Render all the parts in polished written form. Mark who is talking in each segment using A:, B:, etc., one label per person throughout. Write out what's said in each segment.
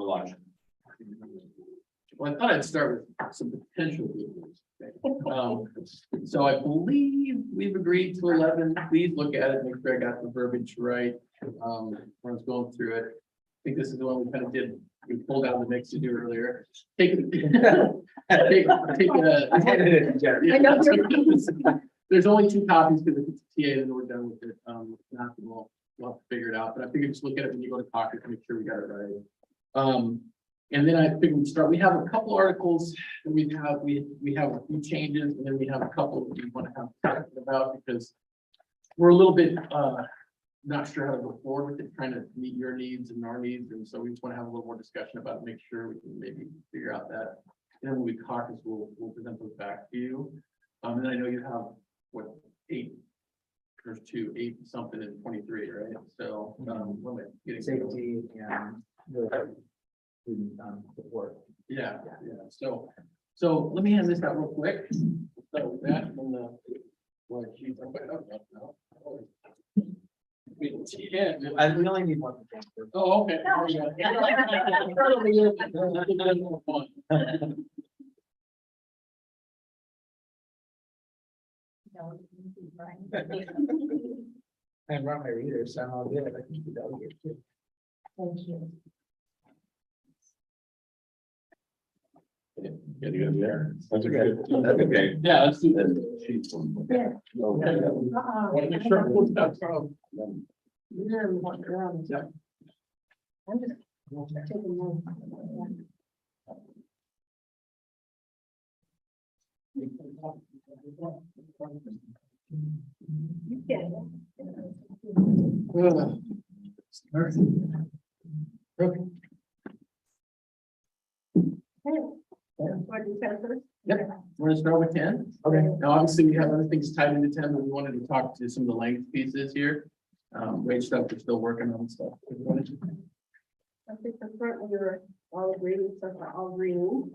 A: election.
B: Well, I thought I'd start with some potential good news. So I believe we've agreed to 11. Please look at it, make sure I got the verbiage right. When I was going through it, I think this is the one we kind of did. We pulled out of the mix to do earlier. Take There's only 2 copies because it's TA and we're done with it. Not we'll have to figure it out, but I figured just look at it when you go to caucus to make sure we got it right. And then I figured we'd start. We have a couple articles that we have a few changes, and then we have a couple that we want to have talking about because we're a little bit not sure how to go forward with it, trying to meet your needs and our needs, and so we just want to have a little more discussion about it, make sure we can maybe figure out that. And then when we caucus, we'll present those back to you. And then I know you have what 8. There's 8 something in 23, right? So when we're getting
C: Safety and the work.
B: Yeah. So let me hand this out real quick. So with that, and well, geez,
C: We only need one.
B: oh, okay.
C: I brought my reader, so I'll get it. I can keep it out here too.
D: Thank you.
A: Yeah, you got there. That's okay. That's okay.
B: Yeah, let's do that.
D: Yeah.
B: Okay. Want to make sure I'm looking at from.
D: Yeah, I'm walking around.
B: Yeah.
D: I'm just taking notes. Yeah.
B: Okay.
D: What do you say first?
B: Yep. We're gonna start with 10.
C: Okay.
B: Now, obviously, we have other things tied into 10, but we wanted to talk to some of the language pieces here. Wage stuff, we're still working on stuff.
D: I think the front we were all agreeing, stuff are all green.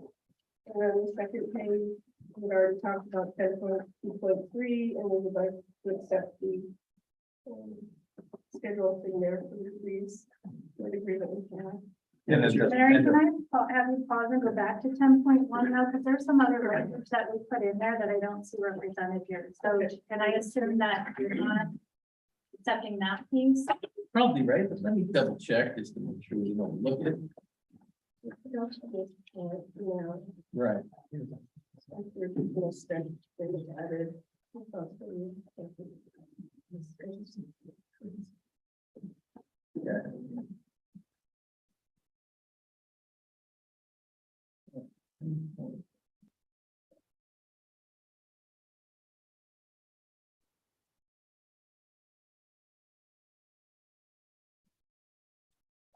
D: And then the second page, we already talked about 10.2.3, and we would like to accept the schedule thing there for the degrees. What agreement we have.
A: And then just-
E: Mary, can I have you pause and go back to 10.1 now, because there's some other language that we put in there that I don't see represented here. So can I assume that you're not accepting that piece?
B: Probably right, but let me double check just to make sure we don't look at it. Right. Yeah.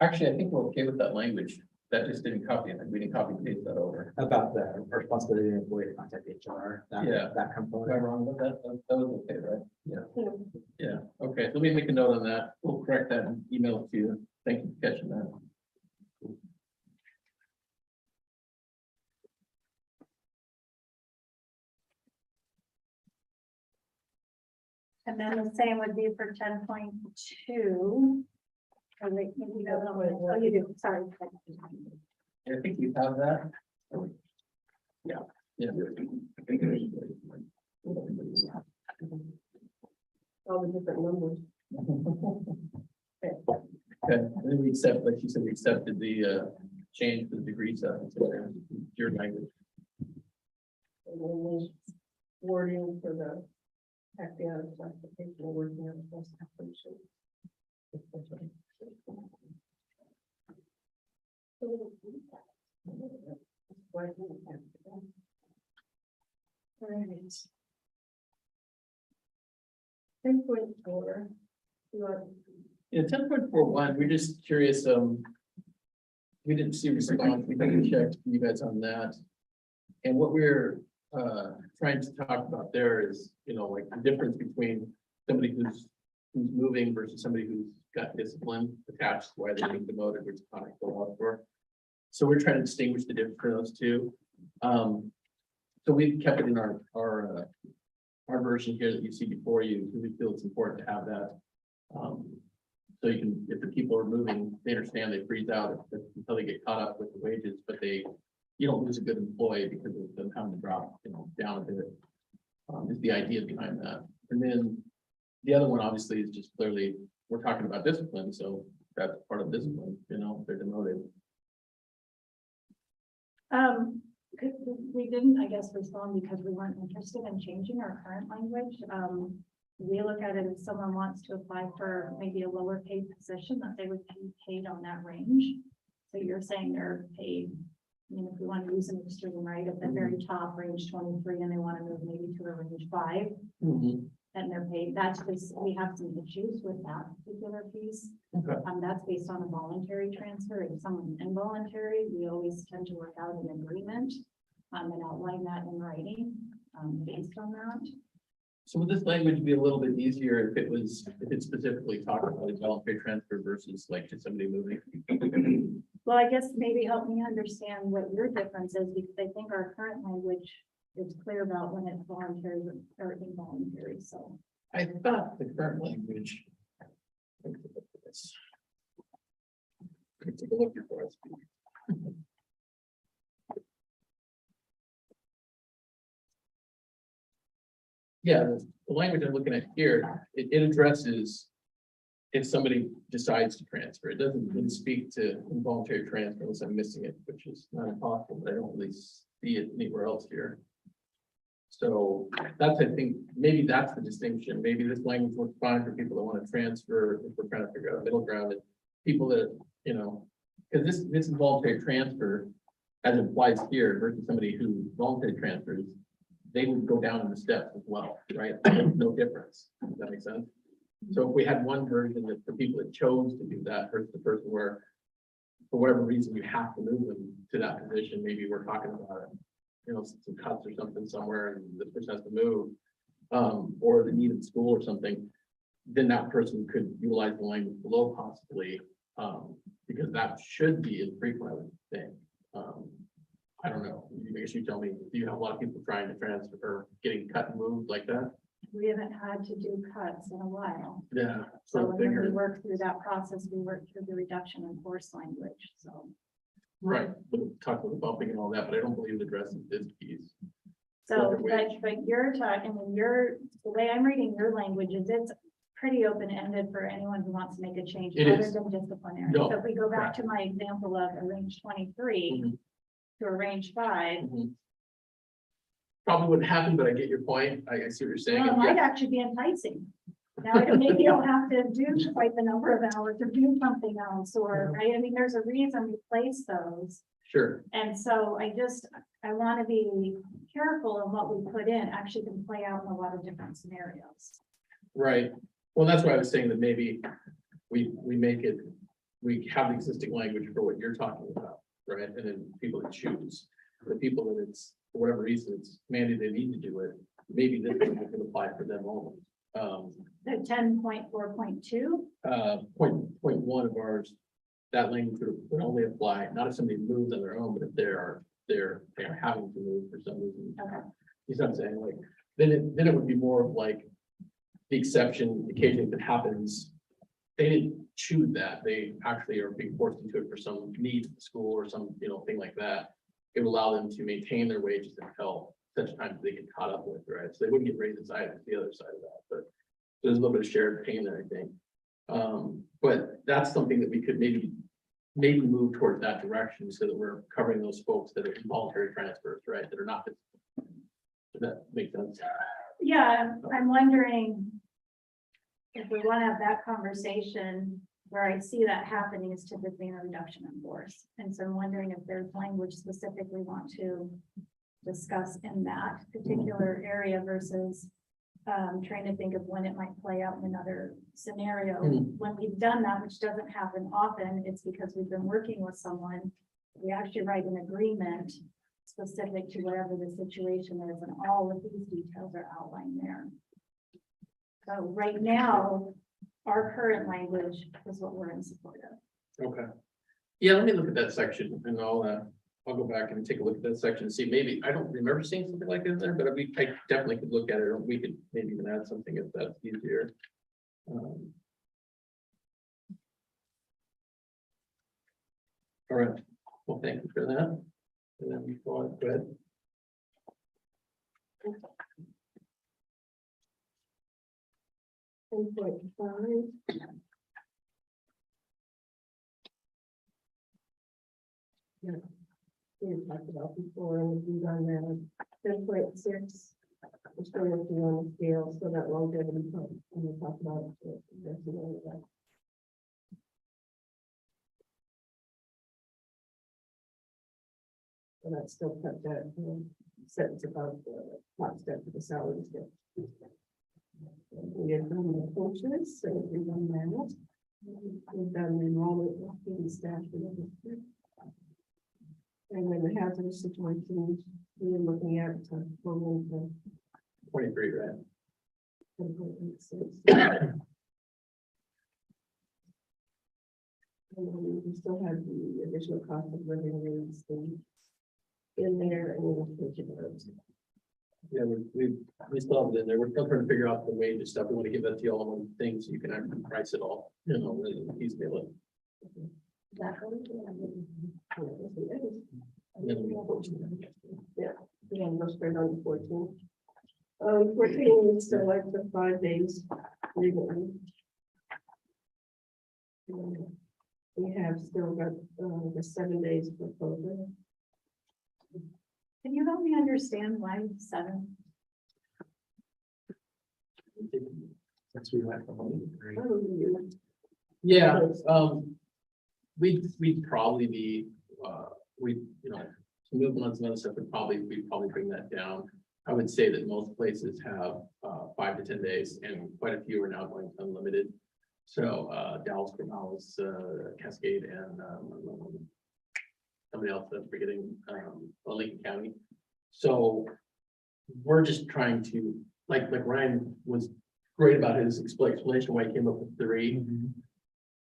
B: Actually, I think we're okay with that language. That just didn't copy it. We didn't copy and paste that over.
C: About the responsibility of the employee to contact HR. That
B: Am I
C: component.
B: wrong with that? That was okay, right? Yeah. Yeah. Okay. Let me make a note on that. We'll correct that and email it to you. Thank you for catching that.
E: And then the same would be for 10.2. Oh, wait, maybe you don't know. Oh, you do, sorry.
B: I think we have that. Yeah. Yeah.
D: All the different numbers.
B: Okay, and then we accept, like you said, we accepted the change to the degree stuff. Your language.
D: And then the wording for the academic classification, working on the classification. Right. 10.4.
B: Yeah, 10.41, we're just curious, we didn't see response, we didn't check you guys on that. And what we're trying to talk about there is, like the difference between somebody who's moving versus somebody who's got discipline attached to why they're being demoted, which Conic will out for. So we're trying to distinguish the difference for those two. So we've kept it in our version here that you see before you, because we feel it's important to have that. So you can, if the people are moving, they understand they freeze out until they get caught up with the wages, but you don't lose a good employee because of them having to drop, down a bit. Is the idea behind that. And then the other one obviously is just clearly, we're talking about discipline, so that's part of discipline, if they're demoted.
E: We didn't, I guess, respond because we weren't interested in changing our current language. We look at it if someone wants to apply for maybe a lower paid position, that they would be paid on that range. So you're saying they're paid, if we want to use an extreme right at the very top, range 23, and they want to move maybe to a range 5, and they're paid. That's just, we have some issues with that particular piece.
B: Okay.
E: That's based on a voluntary transfer. If someone's involuntary, we always tend to work out an agreement and outline that in writing based on that.
B: So would this language be a little bit easier if it specifically talked about a voluntary transfer versus like just somebody moving?
E: Well, I guess maybe help me understand what your difference is, because I think our current language is clear about when it's voluntary or involuntary, so.
B: I thought the current language. Let's take a look here for us. Yeah, the language I'm looking at here, it addresses if somebody decides to transfer. It doesn't speak to involuntary transfer unless I'm missing it, which is not impossible, but I don't really see it anywhere else here. So that's, I think, maybe that's the distinction. Maybe this language works fine for people that want to transfer, if we're trying to figure out a middle ground, and people that, because this involuntary transfer, as it applies here versus somebody who voluntarily transfers, they would go down in the steps as well, right? There's no difference. Does that make sense? So if we had one version that the people that chose to do that versus the person where, for whatever reason, you have to move them to that position, maybe we're talking about, some cuts or something somewhere, and this person has to move, or the need of school or something, then that person could utilize the language below possibly, because that should be infrequent, I would think. I don't know. I guess you tell me, do you have a lot of people trying to transfer or getting cut and moved like that?
E: We haven't had to do cuts in a while.
B: Yeah.
E: So
B: So
E: when we
B: bigger,
E: work through that process, we work through the reduction in force language, so.
B: right, we'll talk about bumping and all that, but I don't believe it addresses this piece.
E: So,
B: Wage.
E: but you're talking, the way I'm reading your language is it's pretty open-ended for anyone who wants to make a change
B: It
E: other
B: is.
E: than disciplinary.
B: No,
E: So if we go back to my example of a range 23
B: Mhm.
E: to a range 5,
B: Mhm. Probably wouldn't happen, but I get your point. I see what you're saying.
E: well, it
B: And
E: might
B: yeah,
E: actually be enticing. Now, maybe you'll have to do quite the number of hours or do something else, or, right? I mean, there's a reason we place those.
B: sure.
E: And so I want to be careful of what we put in actually can play out in a lot of different scenarios.
B: Right. Well, that's why I was saying that maybe we have the existing language for what you're talking about, right? And then people that choose, the people that it's, for whatever reason, it's mandated they need to do it, maybe this can apply for them only.
E: The 10.4.2,
B: Point one of ours, that language would only apply, not if somebody moves on their own, but if they are having to move for some reason.
E: okay,
B: You know what I'm saying? Like, then it would be more of like the exception, occasionally if it happens, they didn't choose that. They actually are being forced into it for some need at school or some, thing like that. It would allow them to maintain their wages until such time as they get caught up with, right? So they wouldn't get raises either, the other side of that, but there's a little bit of shared pain there, I think. But that's something that we could maybe move towards that direction so that we're covering those folks that are involuntary transfers, right? That are not. Does that make sense?
E: yeah, I'm wondering if we want to have that conversation where I see that happening is typically in a reduction in force. And so I'm wondering if there's language specifically want to discuss in that particular area versus trying to think of when it might play out in another scenario. When we've done that, which doesn't happen often, it's because we've been working with someone. We actually write an agreement specific to whatever the situation is, and all of these details are outlined there. So right now, our current language is what we're in support of.
B: Okay. Yeah, let me look at that section and I'll go back and take a look at that section and see, maybe, I don't remember seeing something like this there, but I definitely could look at it, or we could maybe even add something if that's easier. All right, well, thank you for that. And then we go on, go ahead.
D: 10.5. Yeah, we had talked about before, and we've done that. 10.6, we're still working on the scale, so that longevity part, and we talked about it. That's the end of that. And that's still kept that sentence about the top step of the salary step. We have done the coaches, so we've done that. We've done the enrollment in staff in the district. And then the hazardous situations, we were looking at for
B: 23, right?
D: 10.86. And then we still have the additional cost of living rates in there, and we'll take it out.
B: Yeah, we still have it in there. We're still trying to figure out the wages stuff. We want to give that to you all in one thing so you can actually price it all, you know, really piecemeal it.
D: That one,
B: And then we
D: yeah, go straight on to 14. 14, we still like the 5 days legally. We have still got the 7 days for COVID.
E: Can you help me understand why 7?
B: That's we went from home.
D: Oh,
B: Yeah, we'd probably be, you know, to move on to some other stuff, we'd probably bring that down. I would say that most places have 5 to 10 days, and quite a few are now going unlimited. So Dallas, Corvallis, Cascade, and somebody else that's forgetting, Lincoln County. So we're just trying to, like Ryan was great about his explanation why he came up with 3.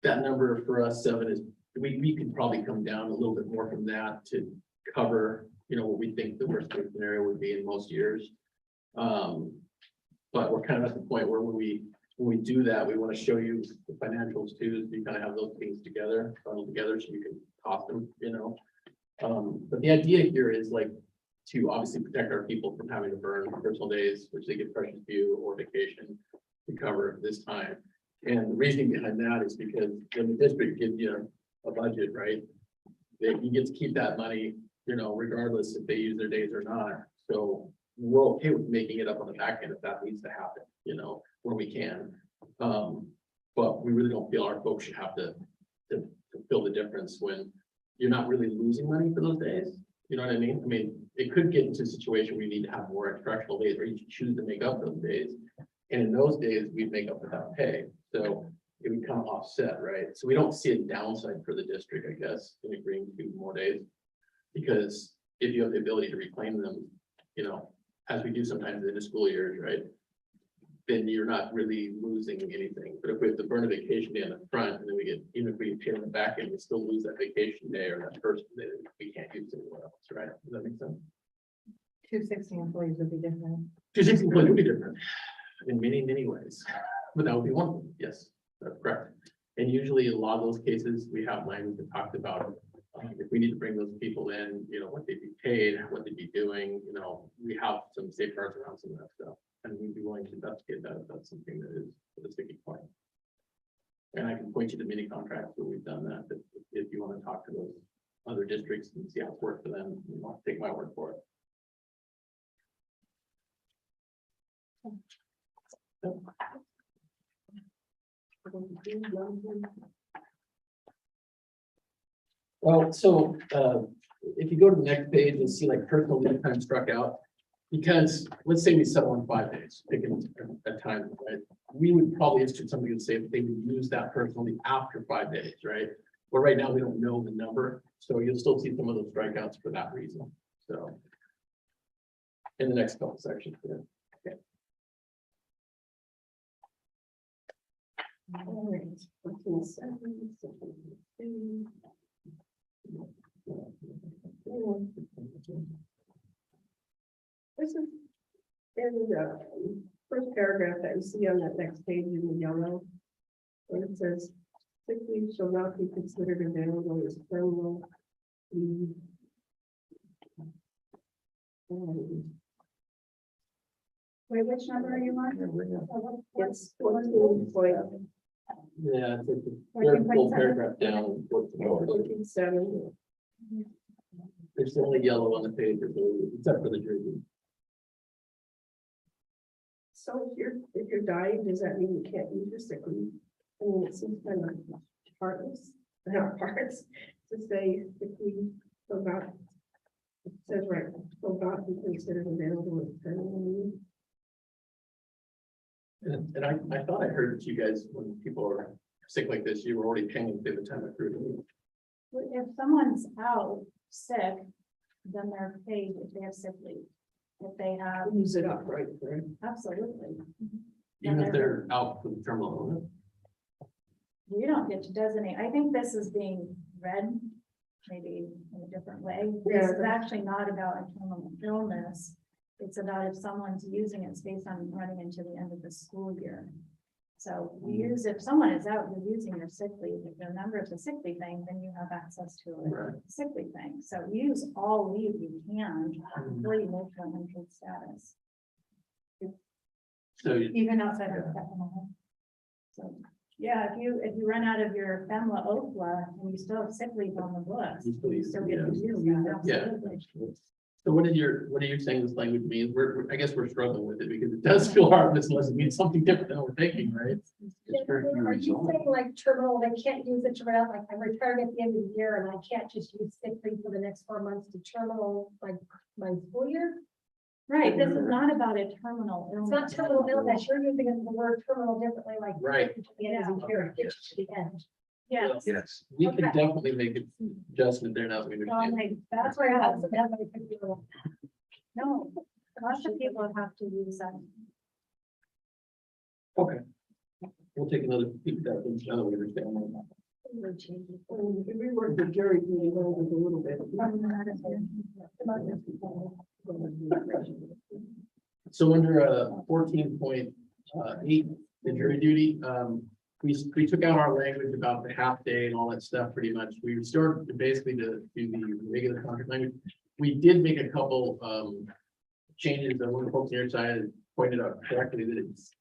B: That number for us, 7, is we could probably come down a little bit more from that to cover, you know, what we think the worst case scenario would be in most years. But we're kind of at the point where when we do that, we want to show you the financials too, so you kind of have those things together, bundled together, so you can cost them, you know. But the idea here is like to obviously protect our people from having to burn personal days, which they get precious few, or vacation to cover this time. And the reasoning behind that is because when the district gives you a budget, right, you get to keep that money, you know, regardless if they use their days or not. So we're okay with making it up on the back end if that needs to happen, you know, where we can. But we really don't feel our folks should have to fill the difference when you're not really losing money for those days. You know what I mean? I mean, it could get into a situation where you need to have more instructional days, or you choose to make up those days. And in those days, we'd make up without pay. So it would kind of offset, right? So we don't see a downside for the district, I guess, in agreeing to more days. Because if you have the ability to reclaim them, you know, as we do sometimes in the school years, right? Then you're not really losing anything. But if we have to burn a vacation day on the front, and then we get, even if we pay on the back end, we still lose that vacation day or that first day that we can't use anywhere else, right? Does that make sense?
D: 260 employees would be different.
B: 260 employees would be different in many, many ways, but that would be one of them. Yes, that's correct. And usually a lot of those cases, we have language that talked about if we need to bring those people in, you know, what they'd be paid, what they'd be doing, you know, we have some safeguards around some of that stuff. And we'd be willing to investigate that if that's something that is a sticky point. And I can point you to many contracts where we've done that, but if you want to talk to those other districts and see how it's worked for them, you want to take my word for it. Well, so if you go to the next page, you'll see like personal leave time struck out. Because let's say we settle on 5 days, picking a time, right? We would probably institute something and say that they would use that personal leave after 5 days, right? But right now we don't know the number, so you'll still see some of those strikeouts for that reason. So in the next couple sections, yeah. Okay.
D: All right, 14.7, 16. This is in the first paragraph that you see on that next page in the yellow. And it says, sick leave shall not be considered available as criminal
E: Wait, which number are you on?
D: It's 14 point
B: Yeah, it's like the third full paragraph down.
D: 14.7.
B: There's the only yellow on the page, except for the jersey.
D: So if you're dying, does that mean you can't use your sick leave? I mean, it seems kind of heartless, not parts, to say sick leave will not. It says right, will not be considered available as terminal leave.
B: And I thought I heard that you guys, when people are sick like this, you were already paying them the time accrued.
E: If someone's out sick, then they're paid if they have sick leave. If they have,
D: Use it up, right?
E: absolutely.
B: Even if they're out for the terminal illness.
E: You don't get to designate. I think this is being read maybe in a different way. This is actually not about a terminal illness. It's about if someone's using it based on running into the end of the school year. So you use, if someone is out, you're using your sick leave. If your number is a sick leave thing, then you have access to
B: Right.
E: a sick leave thing. So use all leave you can before you move to an unpaid status,
B: So
E: even outside of the. So, yeah, if you run out of your FEMLA OFLA and you still have sick leave on the books, you still get to use that.
B: Yeah.
E: Absolutely.
B: So what are you saying this language means? I guess we're struggling with it because it does feel hard, unless it means something different than we're thinking, right?
F: Are you saying like terminal, they can't use it to run out, like I'm retired at the end of the year and I can't just use sick leave for the next 4 months to terminal like my school year?
E: Right, this is not about a terminal
F: It's
E: illness.
F: not terminal illness, you're using the word terminal differently, like.
B: Right.
F: To the end of the year, to the end.
E: Yes.
A: Yes.
B: We can
E: Okay.
B: definitely make an adjustment there now that we
E: So
B: understand.
E: like,
F: That's where I was, that's what I could do.
E: no, lots of people have to use that.
B: Okay. We'll take another peek at that, and now that we understand more.
D: If we work the jury duty language a little bit.
B: So under 14.8, the jury duty, we took out our language about the half day and all that stuff pretty much. We restored basically to the regular contract language. We did make a couple changes that one of the folks on your side pointed out correctly that it's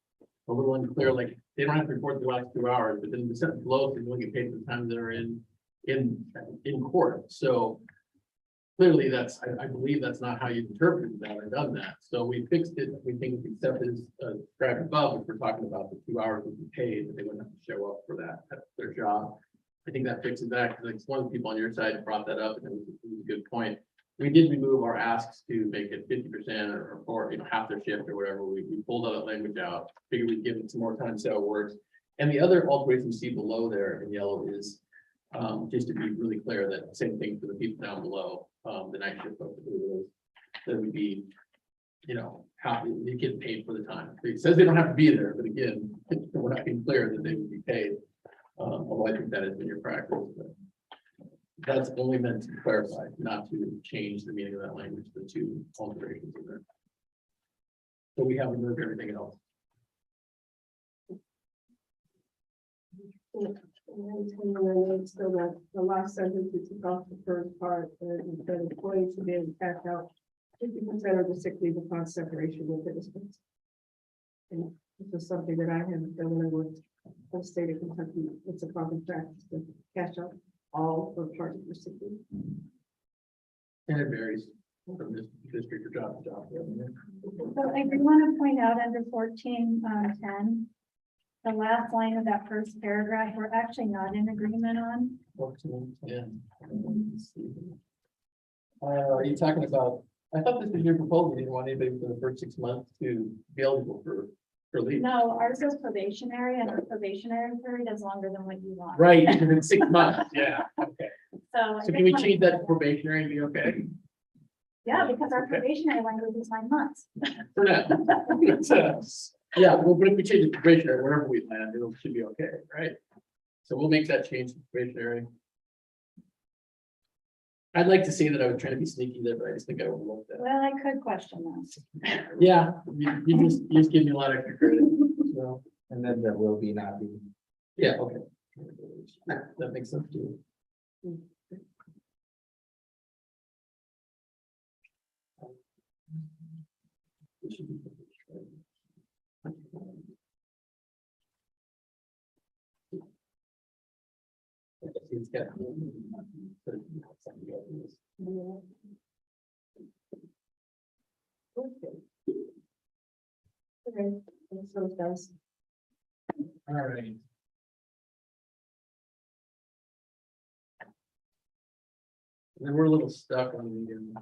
B: a little unclear, like they don't have to report the last 2 hours, but then the sentence below, they only get paid for the time they're in court. So clearly that's, I believe that's not how you interpreted that or done that. So we fixed it. We think except as described above, if we're talking about the 2 hours would be paid, but they wouldn't have to show up for that. That's their job. I think that fixes that because like one of the people on your side brought that up and it was a good point. We did remove our asks to make it 50% or half their shift or whatever. We pulled all that language out, figured we'd give it some more time to see how it works. And the other alteration you see below there in yellow is just to be really clear that same thing for the people down below, the night shift folks that would be, how they get paid for the time. It says they don't have to be there, but again, we're not being clear that they would be paid. Although I think that has been your practice. But that's only meant to clarify, not to change the meaning of that language, the two alterations in there. So we haven't moved everything else.
D: And then so that the last sentence, it took off the first part, and said employees should be able to cash out 50% of the sick leave upon separation with benefits. And this is something that I haven't done when I worked for the state of Kentucky. It's a common practice to cash out all or part of your sick leave.
B: And it varies from this district or job to job.
E: So I do want to point out under 14.10, the last line of that first paragraph, we're actually not in agreement on.
B: Yeah. Are you talking about, I thought this was your proposal, you didn't want anybody for the first 6 months to be eligible for leave.
E: No, ours is probationary and our probationary period is longer than what you want.
B: Right, in 6 months, yeah, okay.
E: So.
B: So can we change that to probationary and be okay?
E: Yeah, because our probationary language is 9 months.
B: For now. Yeah, well, but if we change it to probationary, wherever we land, it should be okay, right? So we'll make that change to probationary. I'd like to say that I was trying to be sneaky there, but I just think I overlooked that.
E: Well, I could question that.
B: Yeah, you just give me a lot of extra credit, so,
C: And then there will be not be.
B: yeah, okay. That makes sense too. It's got-
D: Okay, thanks those guys.
B: All right. And then we're a little stuck on the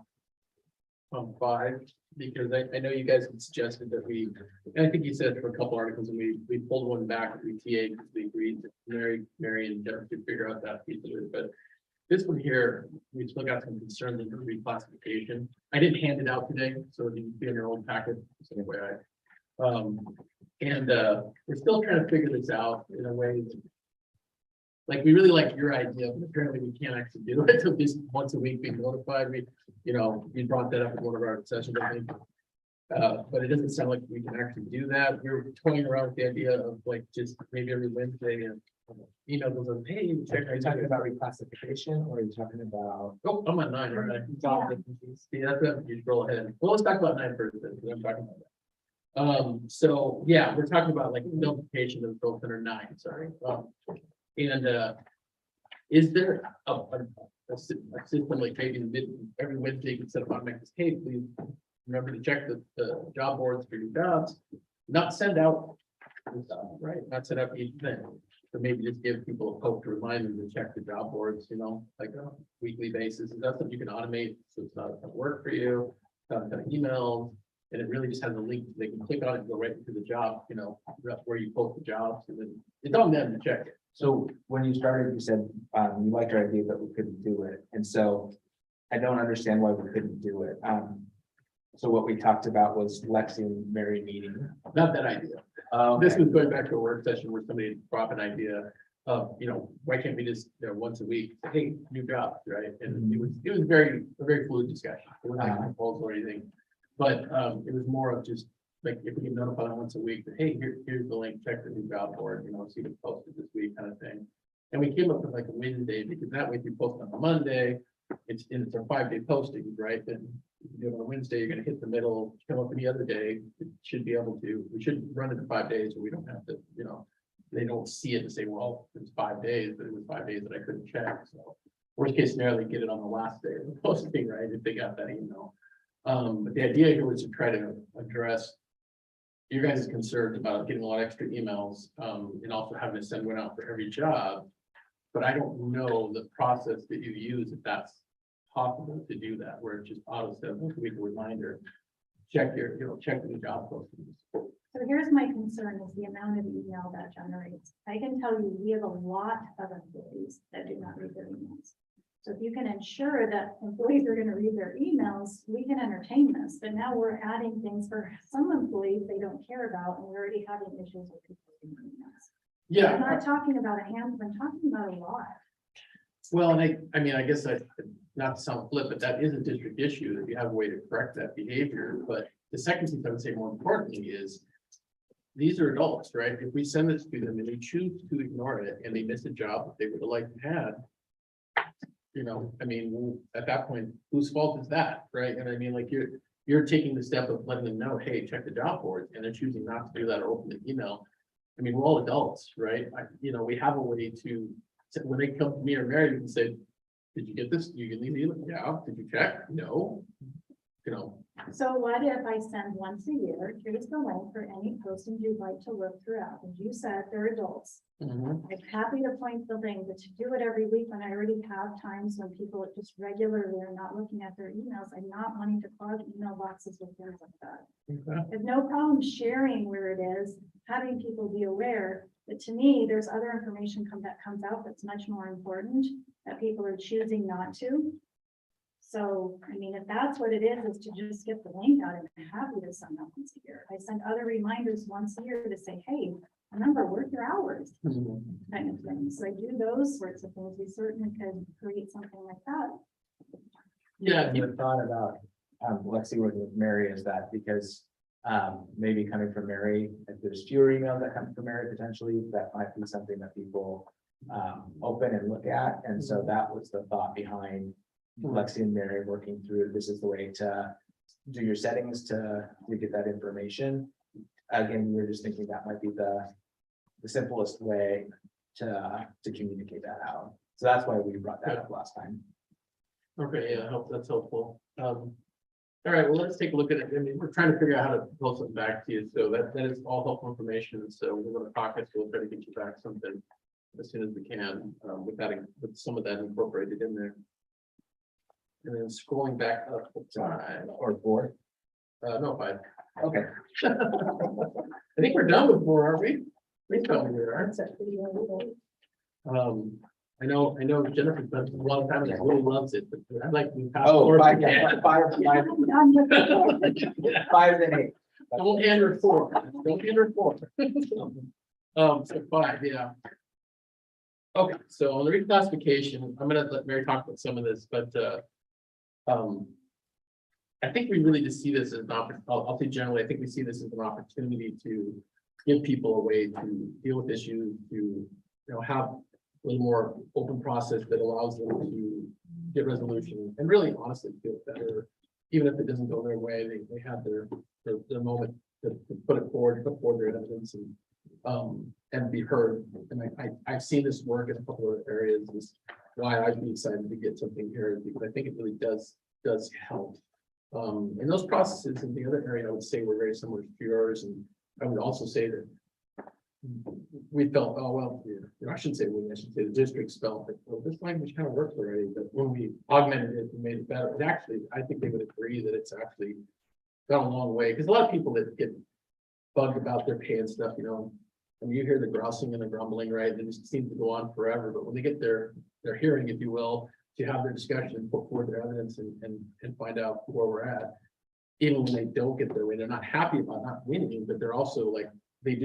B: on 5, because I know you guys had suggested that we, and I think you said for a couple articles, and we pulled one back at the TA because we agreed that Mary and Jeff could figure out that piece of it, but this one here, we still got some concerns in the reclassification. I didn't hand it out today, so it can be in your own packet, so anyway, we're still trying to figure this out in a way that, like, we really like your idea, but apparently we can't actually do it, so just once a week being notified. We brought that up in one of our sessions, I think. But it doesn't sound like we can actually do that. We're toying around with the idea of like just maybe every Wednesday and email goes on, hey, check.
C: Are you talking about reclassification or are you talking about?
B: Oh, I'm on 9, right?
C: job vacancies?
B: See, that's what you scroll ahead. Well, let's talk about 9 first, then, because I'm talking about that. So yeah, we're talking about like notification of folks under 9, sorry. Is there a system like maybe every Wednesday you can set up automatic, hey, please remember to check the job boards for your jobs, not send out, right? Not set up each thing, but maybe just give people a poke to remind them to check the job boards, like a weekly basis. Is that something you can automate? So it's not a ton of work for you, not a ton of emails, and it really just has a link. They can click on it and go right into the job, where you post the jobs, and then it's on them to check it.
C: So when you started, you said you liked our idea, but we couldn't do it. And so I don't understand why we couldn't do it. So what we talked about was Lexi and Mary meeting.
B: Not that idea. This was going back to a work session where somebody brought an idea of, why can't we just, once a week, say, hey, new jobs, right? And it was a very fluid discussion. It wasn't like a proposal or anything. But it was more of just like, if we can notify them once a week that, hey, here's the link, check the new job board, see what's posted this week kind of thing. And we came up with like a Wednesday, because that way if you post on a Monday, it's a 5-day posting, right? Then if you do it on a Wednesday, you're gonna hit the middle, come up any other day, it should be able to, we should run it in 5 days, so we don't have to, they don't see it and say, well, it's 5 days, but it was 5 days that I couldn't check, so. Worst case scenario, they get it on the last day of the posting, right, if they got that email. But the idea here was to try to address your guys' concerns about getting a lot of extra emails, and also having to send one out for every job. But I don't know the process that you use, if that's possible to do that, where it just auto sends a week reminder, check the job postings.
E: So here's my concern is the amount of email that generates. I can tell you, we have a lot of employees that do not read their emails. So if you can ensure that employees are going to read their emails, we can entertain this. But now we're adding things for some employees they don't care about, and we're already having issues with people reading their emails. I'm
B: Yeah,
E: not talking about a handful, I'm talking about a lot.
B: well, and I guess not to sound flip, but that is a district issue, that you have a way to correct that behavior. But the second thing I would say more importantly is, these are adults, right? If we send this to them and they choose to ignore it and they miss a job that they would have liked to have, at that point, whose fault is that, right? And like you're taking the step of letting them know, hey, check the job board, and they're choosing not to do that or open the email. We're all adults, right? We have a way to, when they come to me or Mary and say, did you get this? You can leave it. Yeah. Did you check? No.
E: So what if I send once a year, here's the link for any postings you'd like to look throughout, and you said they're adults. I'm happy to point the link, but to do it every week when I already have times when people just regularly are not looking at their emails, I'm not wanting to clog email boxes with things like that.
B: Okay.
E: I have no problem sharing where it is, having people be aware, but to me, there's other information that comes out that's much more important that people are choosing not to. So, if that's what it is to just get the link out, I'm happy to send that once a year. I send other reminders once a year to say, hey, remember, work your hours, kind of thing. So I do those sorts of things. We certainly could create something like that.
B: Yeah.
C: The thought about Lexi working with Mary is that because maybe coming from Mary, if there's fewer emails that come from Mary, potentially that might be something that people open and look at. And so that was the thought behind Lexi and Mary working through, this is the way to do your settings to get that information. Again, we were just thinking that might be the simplest way to communicate that out. So that's why we brought that up last time.
B: Okay, yeah, I hope that's helpful. All right, well, let's take a look at it. I mean, we're trying to figure out how to pull something back to you, so that is all helpful information. So we're gonna talk it, we'll try to get you back something as soon as we can, with that, with some of that incorporated in there. And then scrolling back up to time,
C: Or 4.
B: no, 5.
C: Okay.
B: I think we're done with 4, aren't we? We thought we were.
D: That's it for you.
C: Oh,
B: I know Jennifer spent a lot of time and I really loves it, but I'd like to. pass
C: Oh,
B: forward
C: 5,
B: to
C: yeah,
B: Dan.
C: 5, 5 and 8.
B: Don't hand her 4. Don't hand her 4. So 5, yeah. Okay, so on the reclassification, I'm gonna let Mary talk about some of this, but I think we really just see this as an I'll say generally, I think we see this as an opportunity to give people a way to deal with issues, to, have a little more open process that allows them to get resolution and really honestly feel better. Even if it doesn't go their way, they have their moment to put forward their evidence and be heard. And I've seen this work in a couple of areas. Is why I'd be excited to get something here, because I think it really does help. And those processes in the other area, I would say, were very similar to yours. And I would also say that we felt, oh, well, I shouldn't say we, I should say the districts felt that, well, this language kind of works already, but when we augmented it and made it better, it actually, I think they would agree that it's actually gone a long way. Because a lot of people that get bugged about their pay and stuff, and you hear the grousing and the grumbling, right? And it just seems to go on forever. But when they get their hearing, if you will, to have their discussion, put forward their evidence and find out where we're at. Even when they don't get their way, they're not happy about not winning, but they're also like, it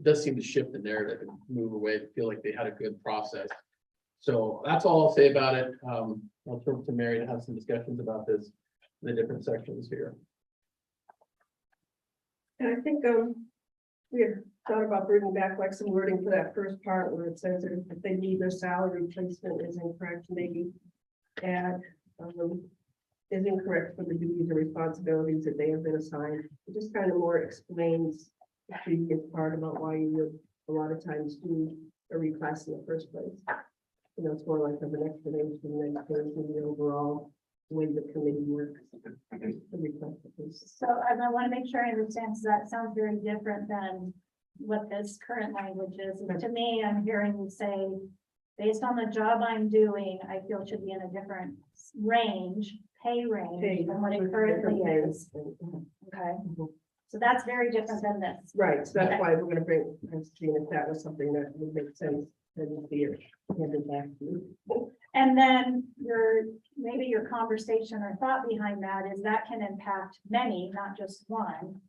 B: does seem to shift the narrative and move away to feel like they had a good process. So that's all I'll say about it. I'll turn to Mary to have some discussions about this, the different sections here.
D: And I think, we had thought about bringing back like some wording for that first part where it says that if they need their salary placement is incorrect, maybe add, is incorrect for the duties or responsibilities that they have been assigned. It just kind of more explains the previous part about why you would a lot of times do a reclass in the first place. It's more like of an explanation than the overall way the committee works.
E: So I want to make sure I understand, because that sounds very different than what this current language is. And to me, I'm hearing you say, based on the job I'm doing, I feel it should be in a different pay range than what it currently is. Okay, so that's very different than this.
D: Right, so that's why we're gonna bring, I'm seeing if that was something that would make sense, then it'd be handed back to you.
E: And then maybe your conversation or thought behind that is that can impact many, not just one.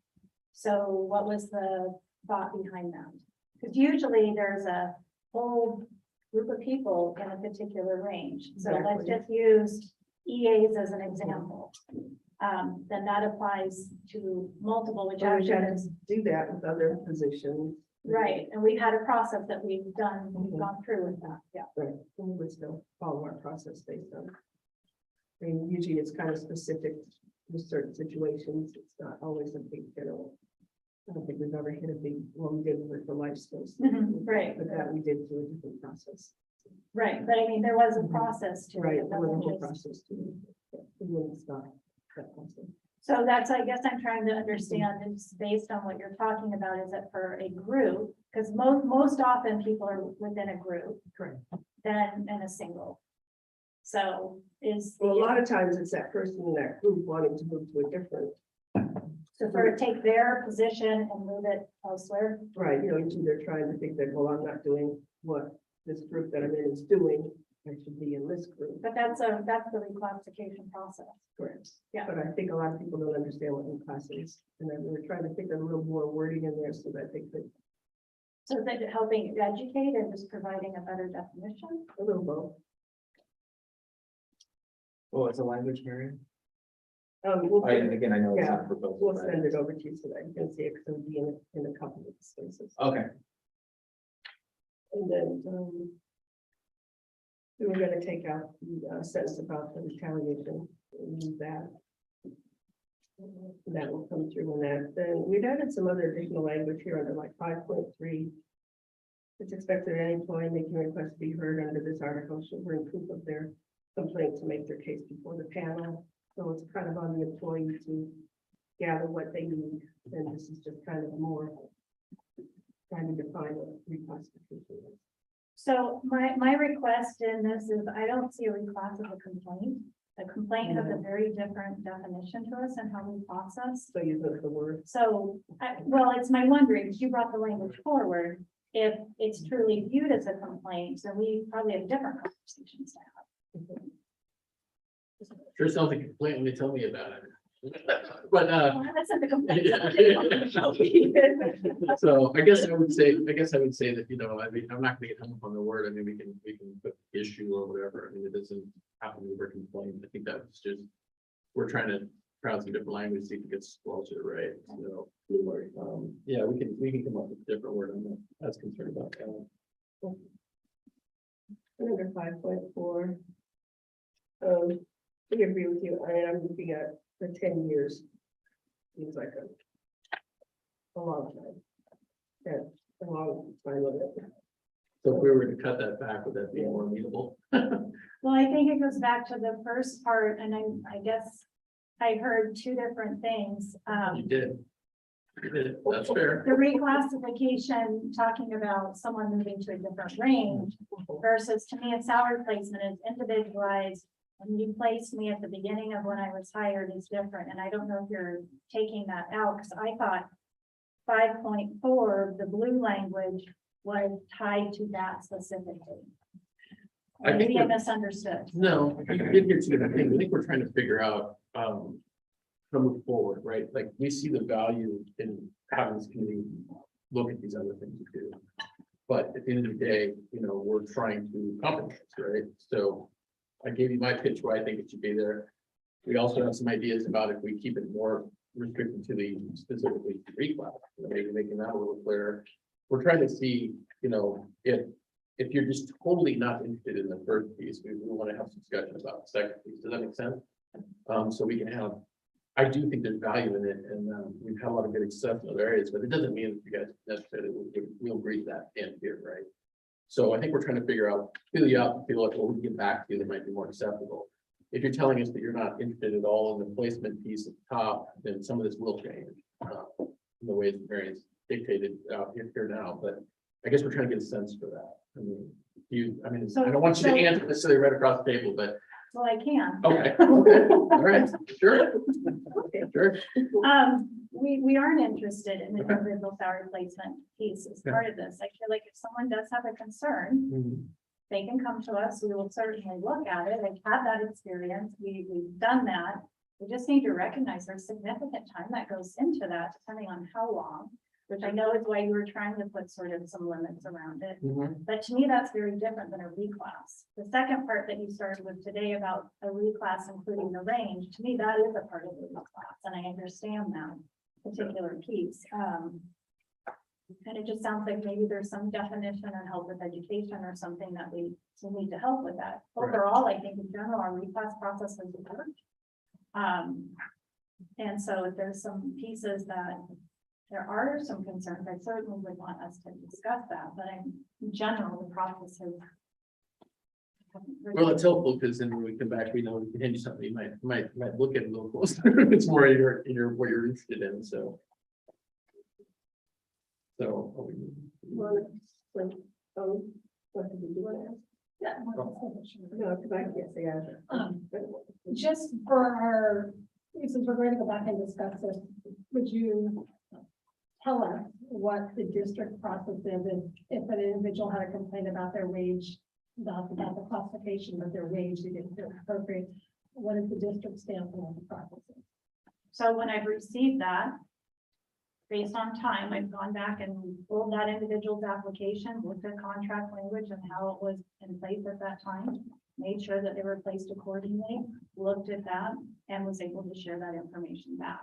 E: So what was the thought behind that? Because usually there's a whole group of people in a particular range. So let's just use EAs as an example. Then that applies to multiple, which
D: So we
E: actually
D: had
E: is
D: to do that with other positions.
E: right. And we've had a process that we've gone through with that. Yeah.
D: Right, and we would still follow our process based on. I mean, usually it's kind of specific to certain situations. It's not always a big general. I don't think we've ever hit a big, well, we did with the life skills.
E: Right.
D: But that we did through a different process.
E: Right. But I mean, there was a process to
D: Right,
E: it.
D: there was a whole
E: It wasn't just-
D: process to it. Yeah, we wouldn't stop that process.
E: So that's, I guess I'm trying to understand, it's based on what you're talking about, is it for a group? Because most often people are within a group
D: Correct.
E: than in a single. So is.
D: Well, a lot of times it's that person in that group wanting to move to a different,
E: So for take their position and move it elsewhere.
D: right, usually they're trying to think that, well, I'm not doing what this group that I'm in is doing. I should be in this group.
E: But that's the reclassification process.
D: Correct.
E: Yeah.
D: But I think a lot of people don't understand what new class is, and then we're trying to think of a little more wording in there so that they could,
E: So that helping educate and just providing a better definition.
D: a little both.
C: Oh, it's a language, Mary?
D: We'll,
C: Again, I know it's
D: Yeah,
C: not proposed.
D: we'll send it over to you so that you can see it, because it'll be in a couple of spaces.
C: Okay,
D: And then, we were gonna take out the sentence about the retaliation, and use that. That will come through on that. Then we've added some other additional language here under like 5.3. It's expected that any employee making a request to be heard under this article should bring proof of their complaint to make their case before the panel. So it's kind of on the employee to gather what they need. And this is just kind of more trying to define what reclassification is.
E: So my request in this is I don't see a reclass of a complaint. A complaint has a very different definition to us and how we process.
D: So you look the word.
E: So, well, it's my wondering, because you brought the language forward, if it's truly viewed as a complaint, then we probably have different conversations to have.
B: Sure sounds like a complaint when they tell me about it. But,
E: Well, that's not the complaint.
B: so I guess I would say that, you know, I mean, I'm not gonna get hung up on the word. I mean, we can put issue or whatever. I mean, it doesn't have to be a complaint. I think that's just, we're trying to try out some different language, see if it gets closer, right? So, yeah, we can come up with a different word. I'm not as concerned about that.
D: Under 5.4. We agree with you. I'm looking at the 10 years. Seems like a long time. Yeah, a long time limit.
B: So if we were to cut that back, would that be more amenable?
E: Well, I think it goes back to the first part, and I guess I heard two different things.
B: You did. You did. That's fair.
E: The reclassification, talking about someone moving to a different range versus, to me, a salary placement is individualized. When you placed me at the beginning of when I was hired is different, and I don't know if you're taking that out, because I thought 5.4, the blue language, was tied to that specifically.
B: I think
E: Maybe I
B: we're-
E: misunderstood.
B: No, I did get to the thing. I think we're trying to figure out, how to move forward, right? Like, we see the value in having this committee look at these other things we do. But at the end of the day, you know, we're trying to compromise, right? So I gave you my pitch where I think it should be there. We also have some ideas about if we keep it more restricted to the specifically reclass, maybe making that a little clearer. We're trying to see, you know, if you're just totally not interested in the first piece, we want to have some discussion about the second piece. Does that make sense? So we can have, I do think there's value in it, and we've had a lot of good success in other areas, but it doesn't mean that you guys necessarily we'll agree to that in here, right? So I think we're trying to figure out, feel you out, and feel like, well, we can get back to you that might be more acceptable. If you're telling us that you're not interested at all in the placement piece at the top, then some of this will change. In the ways that Mary's dictated here now, but I guess we're trying to get a sense for that. I mean, I don't want you to answer necessarily right across the table, but
E: Well, I can.
B: okay, all right, sure. Sure.
E: We aren't interested in the
B: Okay.
E: individual salary placement piece as
B: Okay.
E: part of this. I feel like if someone does have a concern, they can come to us. We will certainly look at it. I've had that experience. We've done that. We just need to recognize there's significant time that goes into that, depending on how long, which I know is why you were trying to put sort of some limits around it. But to me, that's very different than a reclass. The second part that you started with today about a reclass, including the range, to me, that is a part of the reclass, and I understand that particular piece. And it just sounds like maybe there's some definition on help with education or something that we need to help with that.
B: Right.
E: Overall, I think in general, our reclass process has worked. And so if there's some pieces that there are some concerns, I certainly would want us to discuss that, but in general, the process has.
B: Well, it's helpful because then when we come back, we know we can hand you something you might look at a little closer. It's more in your what you're interested in, so. So.
D: What did you want to ask?
F: Yeah.
D: No, because I can't say either.
F: Just for our, since we're going to go back and discuss this, would you tell us what the district process is if an individual had a complaint about their wage, about the classification of their wage, they didn't feel appropriate? What is the district standpoint on the process?
E: So when I've received that, based on time, I've gone back and pulled that individual's application, looked at contract language and how it was in place at that time, made sure that they were placed accordingly, looked at that, and was able to share that information back.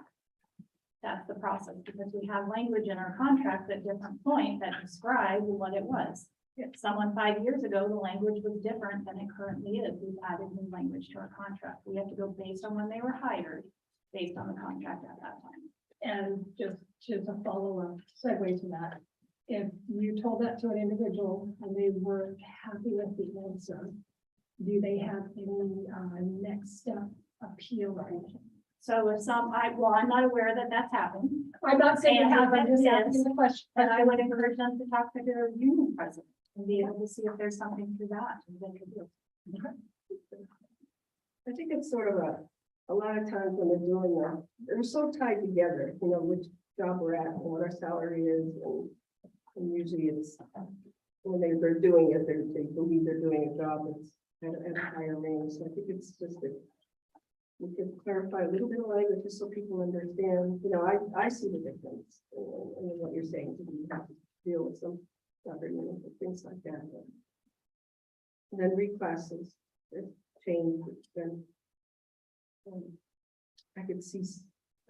E: That's the process, because we have language in our contracts at different points that describe what it was. If someone 5 years ago, the language was different than it currently is. We've added new language to our contract. We have to go based on when they were hired, based on the contract at that time.
F: And just a follow-up segue to that, if you told that to an individual and they weren't happy with the answer, do they have any next step appeal or anything?
E: So if I'm not aware that that's happened,
F: I'm not saying
E: And
F: you have, I'm just
E: yes.
F: asking the question.
E: but I would encourage them to talk to their union president and be able to see if there's something through that. They could do.
D: I think it's sort of a lot of times when they're doing that, they're so tied together, you know, which job we're at and what our salary is. And usually it's when they're doing it, they believe they're doing a job that's at a higher range. So I think it's just that we can clarify a little bit of language just so people understand, you know, I see the difference in what you're saying. You have to deal with some other, you know, things like that. And then reclasses, change, then I could see,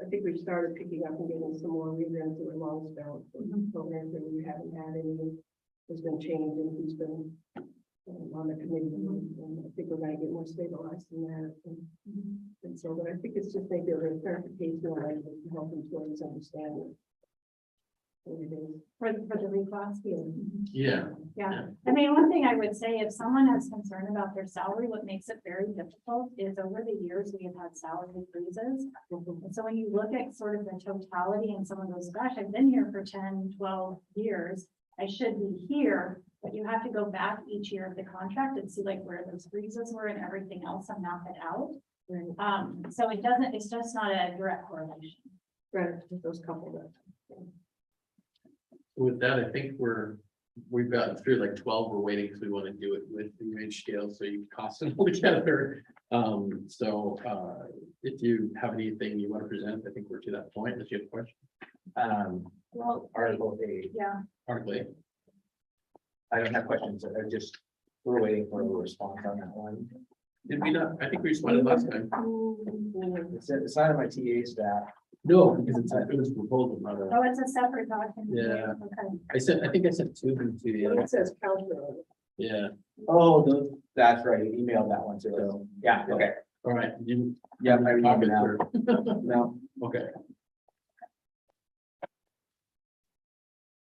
D: I think we've started picking up and getting some more revamps that are long spell programs that we haven't had any. There's been change and who's been on the committee, and I think we're gonna get more stabilized in that. And so, but I think it's just maybe a little clarification on it to help employees understand what it is.
E: For the reclass piece.
B: Yeah.
E: Yeah, I mean, one thing I would say, if someone has concern about their salary, what makes it very difficult is over the years, we have had salary freezes. And so when you look at sort of the totality and someone goes, gosh, I've been here for 10, 12 years, I should be here, but you have to go back each year of the contract and see like where those freezes were and everything else and map it out. So it's just not a direct correlation.
D: Right, those couple that.
B: With that, I think we've gotten through like 12. We're waiting because we want to do it with the wage scale, so you can cost them all together. If you have anything you want to present, I think we're to that point. Unless you have a question.
E: Well,
C: Article 8,
E: yeah,
B: Article 8.
C: I don't have questions, we're waiting for a response on that one.
B: Did we not? I think we responded last time.
C: It's not on my TA staff.
B: No, because it was proposal, not a.
E: oh, it's a separate document.
B: Yeah.
E: Okay.
B: I think I sent 2 of them to you.
D: It says counter on it.
B: Yeah.
C: Oh, that's right, you emailed that one to us. Yeah, okay.
B: All right. You.
C: Yeah, I remember
B: now.
C: now. No,
B: Okay.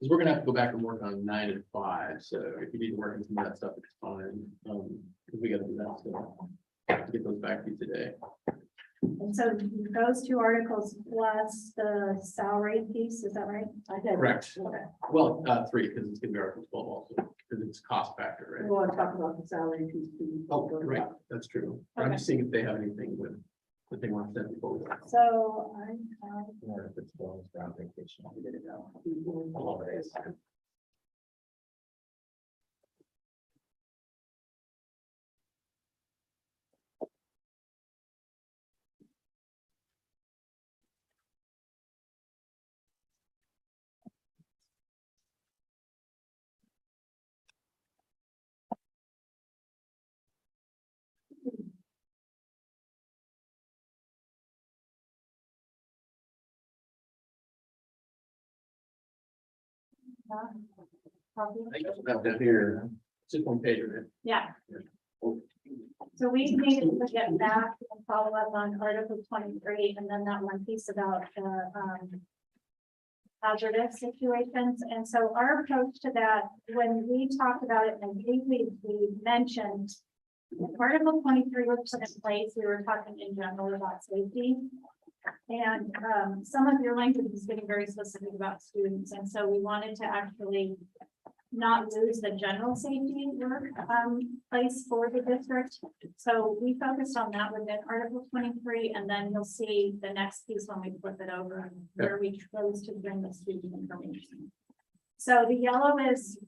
B: Because we're gonna have to go back and work on 9 and 5, so if you need to work on some of that stuff, it's fine. Because we gotta do that, so to get those back to you today.
E: And so those 2 articles plus the salary piece, is that right?
B: Correct.
E: Okay.
B: Well, 3, because it's gonna be Article 12 also, because it's cost factor,
D: We
B: right?
D: want to talk about the salary piece too.
B: Oh, right, that's true. I'm just seeing if they have anything with, that they want to send before we go.
E: So I have
C: or if it's well, it's around vacation, we did it now.
B: Holidays.
E: copy.
B: I guess that down here, it's just one page, right?
E: Yeah. So we needed to get back and follow up on Article 23, and then that one piece about hazardous situations. And so our approach to that, when we talked about it, and we mentioned Article 23 was put in place, we were talking in general about safety. And some of your language is getting very specific about students. And so we wanted to actually not lose the general safety work place for the district. So we focused on that within Article 23, and then you'll see the next piece when we flip it over where we chose to bring the student information. So the yellow is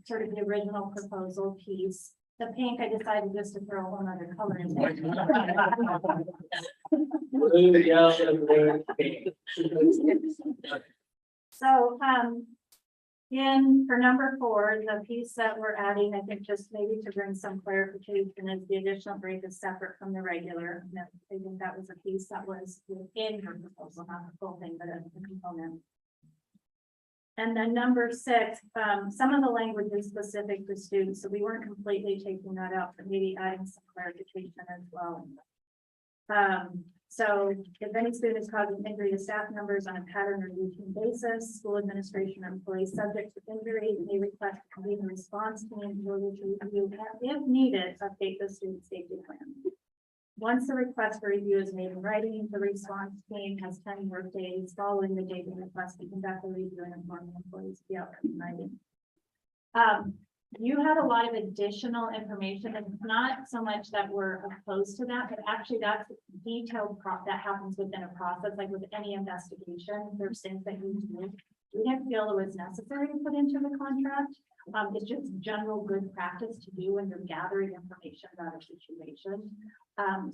E: sort of the original proposal piece. The pink, I decided just to throw one other color in there. So, in for number 4, the piece that we're adding, I think just maybe to bring some clarification is the additional break is separate from the regular. And I think that was a piece that was within her proposal, not the full thing, but a component. And then number 6, some of the language is specific to students, so we weren't completely taking that out, but maybe adding some clarification as well. So if any student is causing injury to staff members on a pattern or routine basis, school administration or employees subject to injury may request to convene a response team in order to review, and if needed, update the student safety plan. Once the request for review is made in writing, the response team has 10 work days following the date of the request to conduct a review and inform the employees of the outcome in writing. You had a lot of additional information, and it's not so much that we're opposed to that, but actually that's detailed that happens within a process, like with any investigation. There's things that you do. We didn't feel it was necessary to put into the contract. It's just general good practice to do when you're gathering information about a situation.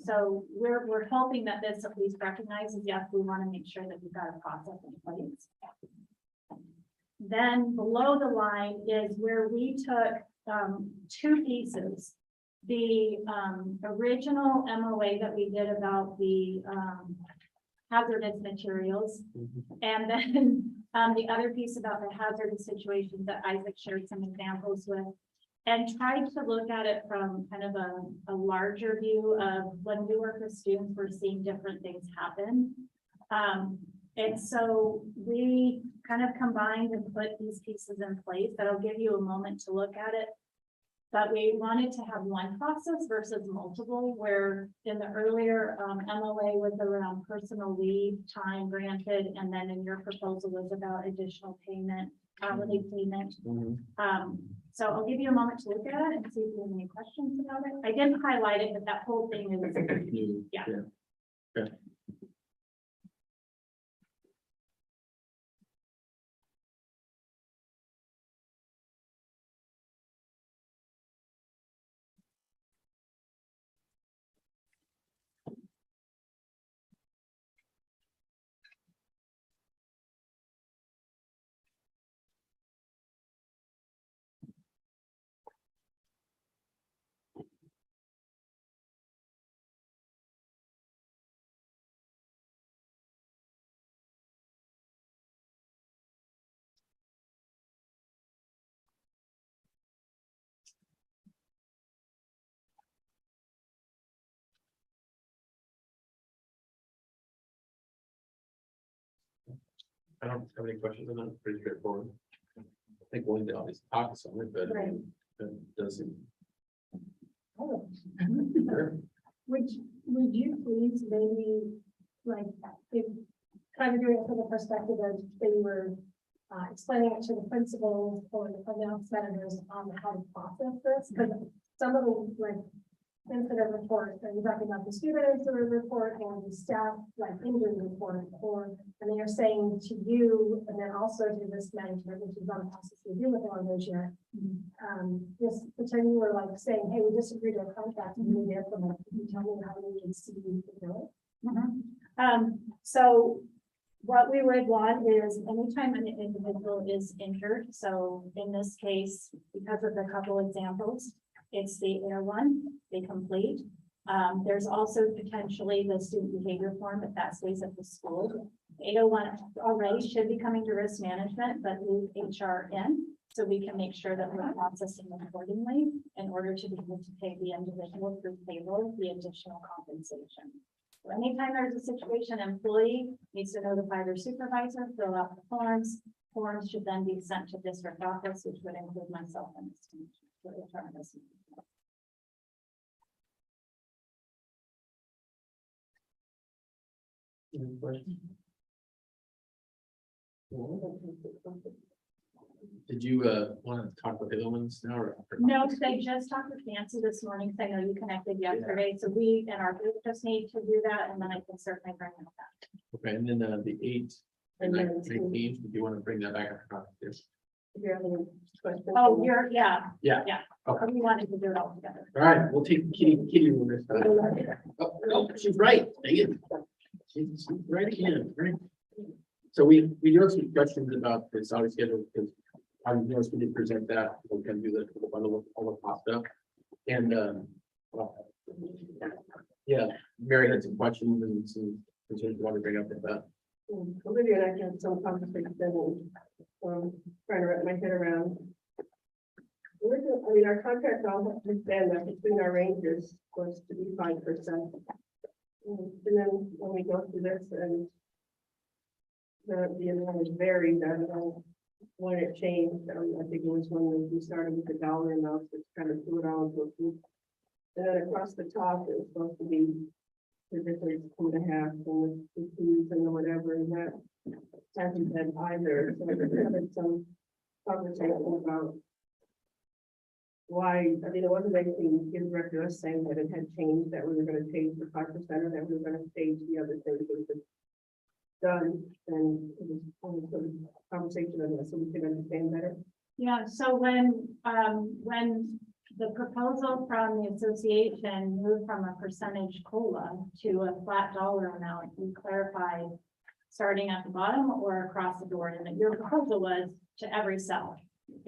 E: So we're hoping that this at least recognizes, yes, we want to make sure that we've got a process in place. Then below the line is where we took two pieces. The original MOA that we did about the hazardous materials, and then the other piece about the hazardous situations that Isaac shared some examples with, and tried to look at it from kind of a larger view of when we work with students, we're seeing different things happen. And so we kind of combined and put these pieces in place. That'll give you a moment to look at it. But we wanted to have one process versus multiple, where in the earlier MOA was around personal leave time granted, and then in your proposal was about additional payment, hourly payment. So I'll give you a moment to look at it and see if you have any questions about it. I didn't highlight it, but that whole thing is, yeah.
B: Okay. I don't have any questions on that. It's pretty straightforward. I think one day I'll just talk to someone, but
E: Right.
B: it doesn't.
F: Would you please maybe, like, if kind of doing it from the perspective of they were explaining it to the principals or the finance senators on how to process this, because some of the like incident reports, and you're talking about the student incident report or the staff like injury report, or and they are saying to you, and then also to this management, which is not a process we deal with on those yet. Just pretend you were like saying, hey, we disagree to a contract and we need to implement. Can you tell me how we can see you do it?
E: So what we would want is anytime an individual is injured, so in this case, because of the couple examples, it's the air one, they complete. There's also potentially the student behavior form, if that stays at the school. 801 already should be coming to risk management, but move HR in, so we can make sure that we're processing accordingly in order to be able to pay the individual through payroll the additional compensation. So anytime there's a situation, employee needs to notify their supervisor, fill out the forms. Forms should then be sent to district office, which would include myself and the student.
B: Any questions? Did you want to talk with the other ones now or?
E: No, because I just talked with Nancy this morning, because I know you connected yesterday, so we and our group just need to do that, and then I can certainly bring them back.
B: Okay, and then the 8 and 19, do you want to bring that back up?
D: If you have any questions.
E: Oh, you're, yeah.
B: Yeah.
E: Yeah.
B: Okay.
E: We wanted to do it all together.
B: All right, we'll take Kitty on this time. Oh, no, she's right. Dang it. She's right again. Right. So we do have some questions about the salary schedule because I noticed we did present that. We can do the bundle of all the cost stuff. And yeah, Mary had some questions and some concerns you want to bring up with that.
D: Olivia and I had some conversation and trying to wrap my head around. I mean, our contract all understand that between our rangers was to be 5%. And then when we go through this and the amount is varied, I don't know when it changed. I think it was when we started with the dollar amounts, which kind of threw it all into a group. And then across the top, it was supposed to be the difference 2.5 and the fees and whatever, and that hasn't been either. So we're having some conversation about why, I mean, it wasn't anything in record to us saying that it had changed, that we were gonna change the 5% or that we were gonna change the other things that we done, and it was only some conversation on this, so we can understand better.
E: Yeah, so when the proposal from the association moved from a percentage COLA to a flat dollar amount, we clarified starting at the bottom or across the board, and that your proposal was to every cell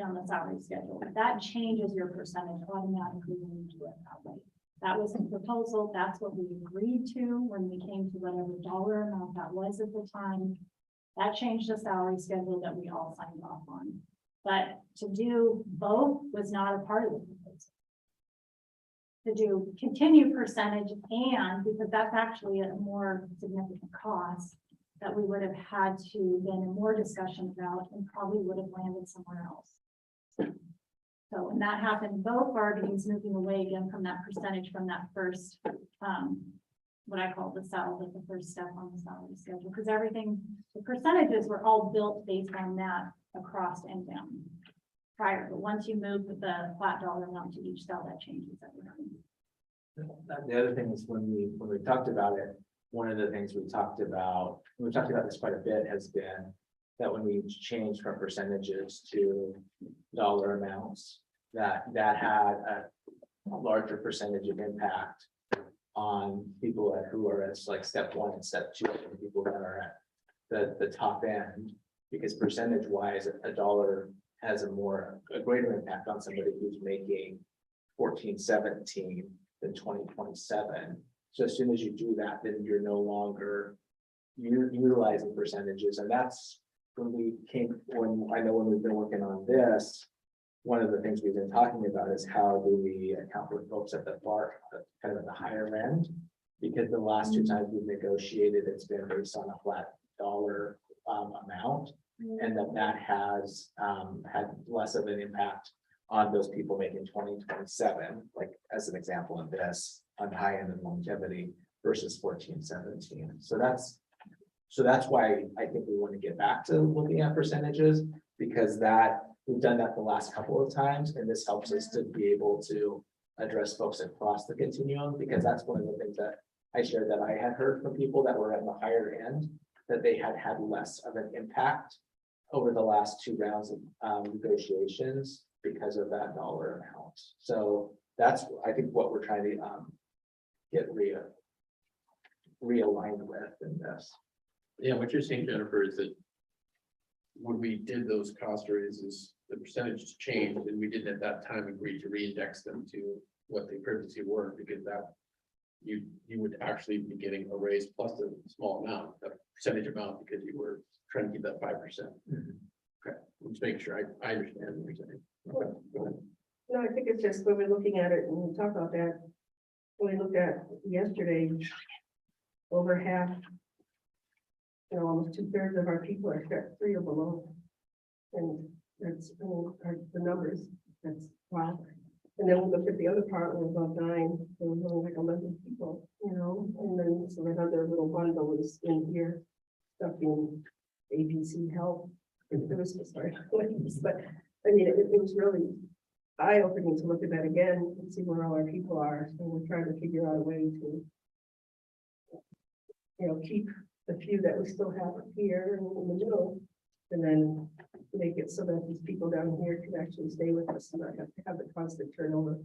E: on the salary schedule. That changes your percentage automatically when you do it that way. That was the proposal. That's what we agreed to when we came to whatever dollar amount that was at the time. That changed the salary schedule that we all signed off on. But to do both was not a part of the proposal. To do continue percentage and, because that's actually a more significant cost that we would have had to been in more discussion about and probably would have landed somewhere else. So when that happened, both bargainings moving away again from that percentage from that first, what I call the cell, the first step on the salary schedule, because everything, the percentages were all built based on that across and down prior. But once you move with the flat dollar amount to each cell, that changes everything.
C: The other thing is when we talked about it, one of the things we talked about this quite a bit, has been that when we change from percentages to dollar amounts, that had a larger percentage of impact on people who are at like step 1 and step 2, and people that are at the top end, because percentage wise, a dollar has a greater impact on somebody who's making 14.17 than 20.27. So as soon as you do that, then you're no longer utilizing percentages, and that's when I know when we've been working on this, one of the things we've been talking about is how do we account for folks at the bar, kind of at the higher end, because the last 2 times we've negotiated, it's been based on a flat dollar amount, and that has had less of an impact on those people making 20.27, like as an example of this, on the high end of longevity versus 14.17. So that's why I think we want to get back to looking at percentages, because we've done that the last couple of times, and this helps us to be able to address folks across the continuum, because that's one of the things that I shared that I had heard from people that were at the higher end, that they had less of an impact over the last 2 rounds of negotiations because of that dollar amount. So that's, I think, what we're trying to get realigned with in this.
B: Yeah, what you're saying, Jennifer, is that when we did those cost raises, the percentages changed, and we didn't at that time agree to reindex them to what they previously were, because that you would actually be getting a raise plus a small amount, a percentage amount, because you were trying to keep that 5%. Okay, let's make sure I understand what you're saying. Okay, go ahead.
D: No, I think it's just when we're looking at it and we talk about that, when we looked at yesterday, over half, almost 2/3 of our people are step 3 or below. And that's, the numbers, that's wow. And then we look at the other part, we're about 9, there was only like 11 people, and then so another little bundle is in here, stuff in ABC health. It was, sorry, but I mean, it was really eye-opening to look at that again and see where all our people are. So we're trying to figure out a way to, keep the few that we still have here in the middle, and then make it so that these people down here can actually stay with us and not have the constant turnover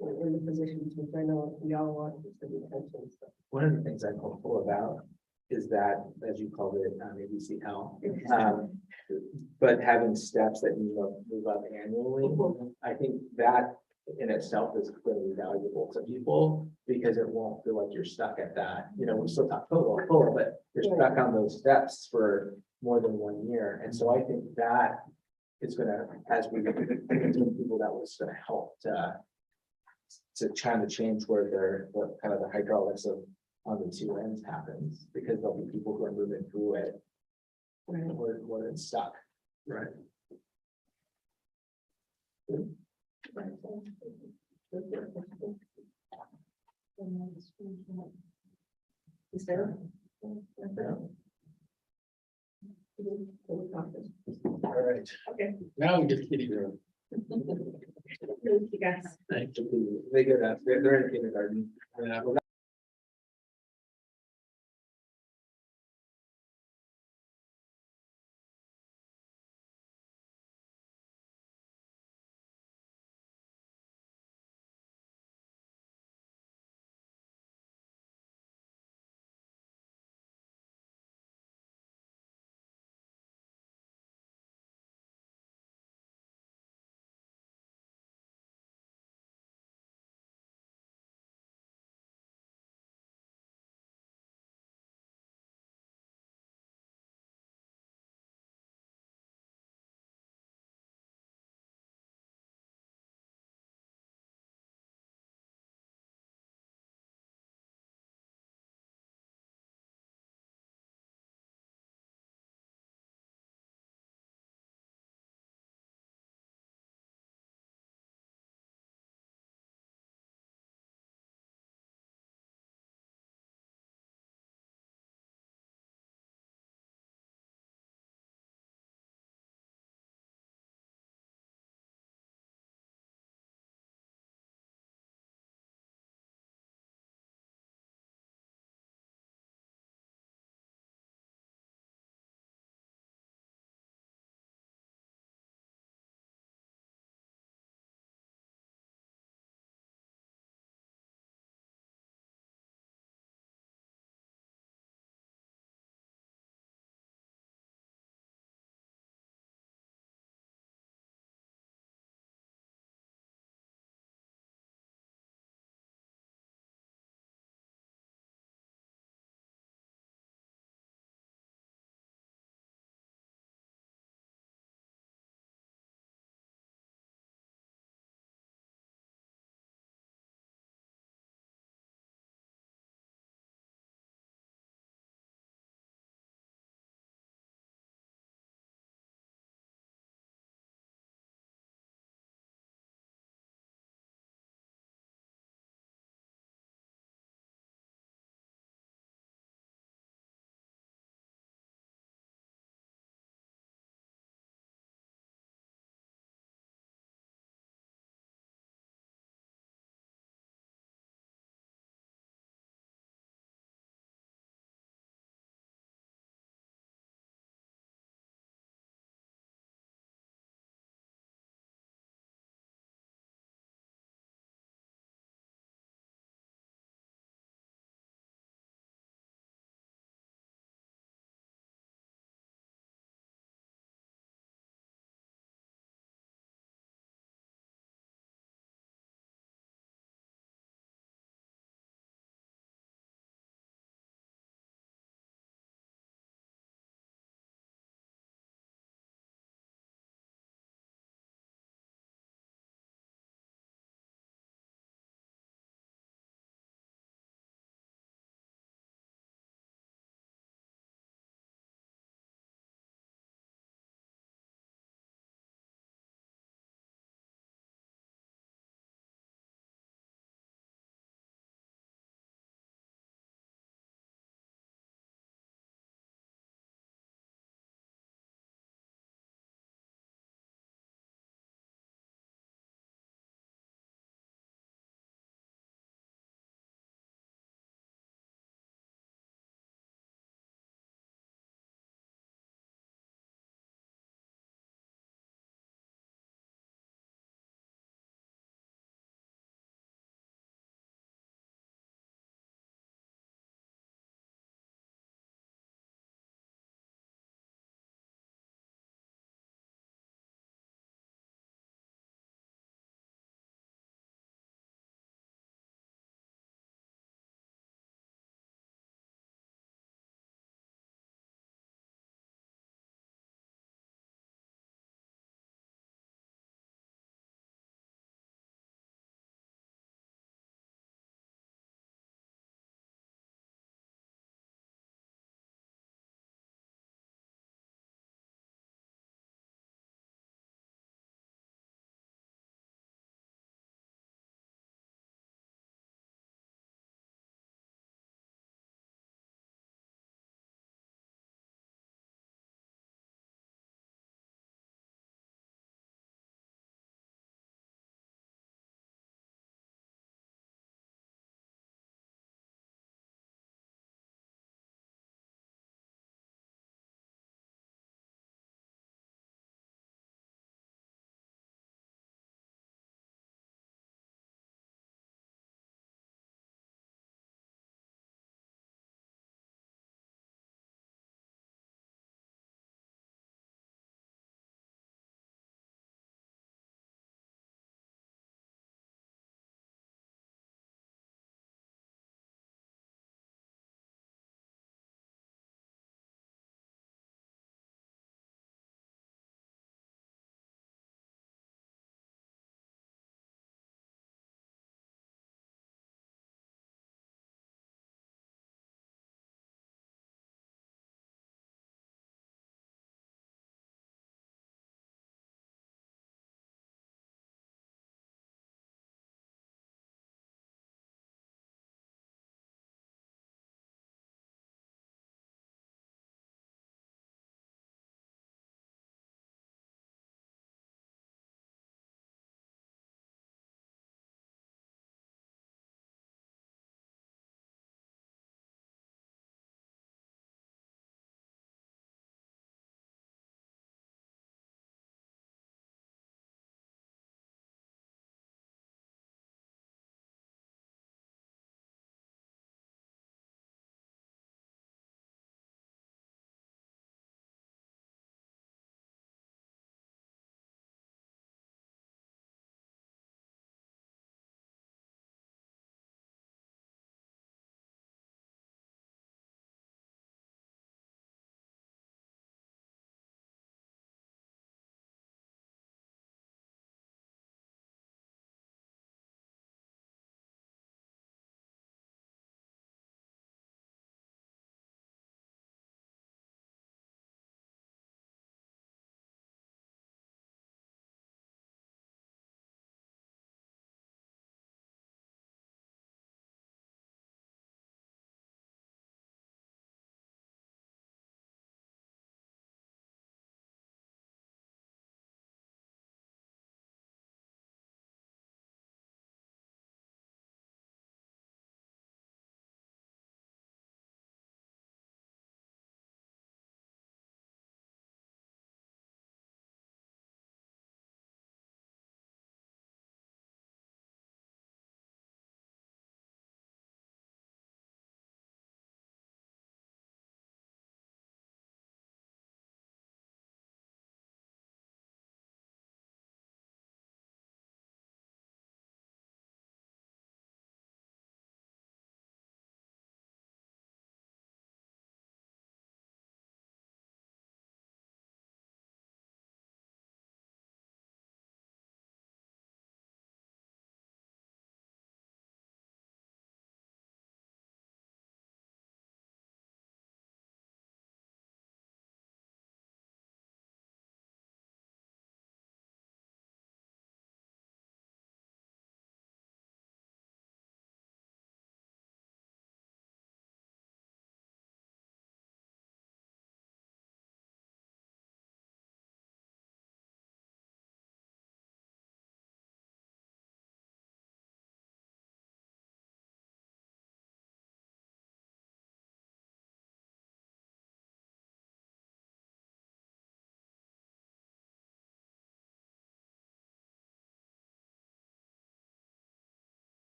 D: in the positions, which I know we all want, just the retention stuff.
C: One of the things I'm hopeful about is that, as you called it, ABC Health, but having steps that move up annually, I think that in itself is really valuable to people, because it won't feel like you're stuck at that. We still talk COLA, but you're stuck on those steps for more than 1 year. And so I think that is gonna, as we get people, that was gonna help to try to change where they're kind of the hydraulics of on the two ends happens, because there'll be people who are moving through it. Where it's stuck.
B: Right.
D: Is there?
C: All right.
D: Okay,
B: Now we get kitty room.
D: thank you guys.
B: Thank you.
C: They get that, they're in kindergarten.
B: Yeah.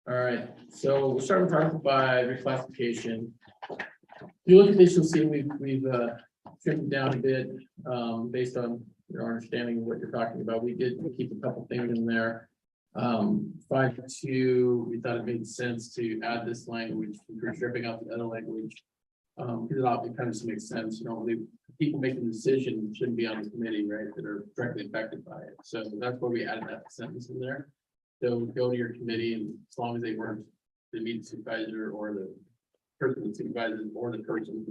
B: All right, so we'll start with Article 5, reclassification. If you look at this, you'll see we've trimmed it down a bit, based on your understanding of what you're talking about. We did keep a couple things in there. 5.2, we thought it made sense to add this language, we're stripping out the other language. Because it kind of just makes sense, the people making the decision shouldn't be on the committee, right, that are directly affected by it. So that's why we added that sentence in there. So go to your committee, and as long as they weren't the meeting supervisor or the person that supervises or the person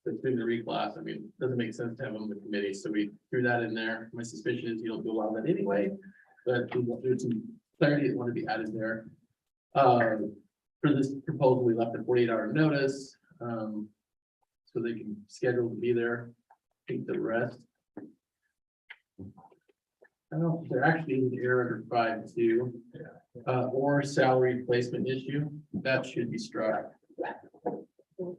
B: that's doing the reclass, I mean, it doesn't make sense to have them on the committee, so we threw that in there. My suspicion is you don't do a lot of that anyway, but there's some clarity that want to be added there. For this proposal, we left a 48-hour notice, so they can schedule to be there. I think the rest. I don't know if they're actually in the error under 5.2, or salary placement issue, that should be struck.
E: So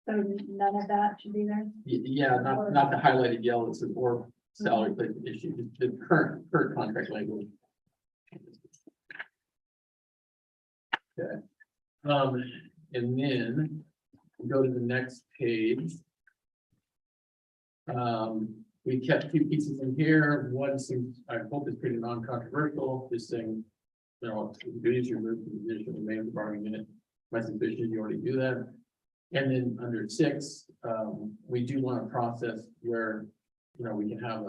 E: none of that should be there?
B: Yeah, not the highlighted yellow, it's an or salary placement issue, just the current contract language. Okay. And then we go to the next page. We kept two pieces in here. One seems, I hope is pretty non-controversial, just saying, duties removed from the position of manager bargaining unit. My suspicion is you already do that. And then under 6, we do want a process where, we can have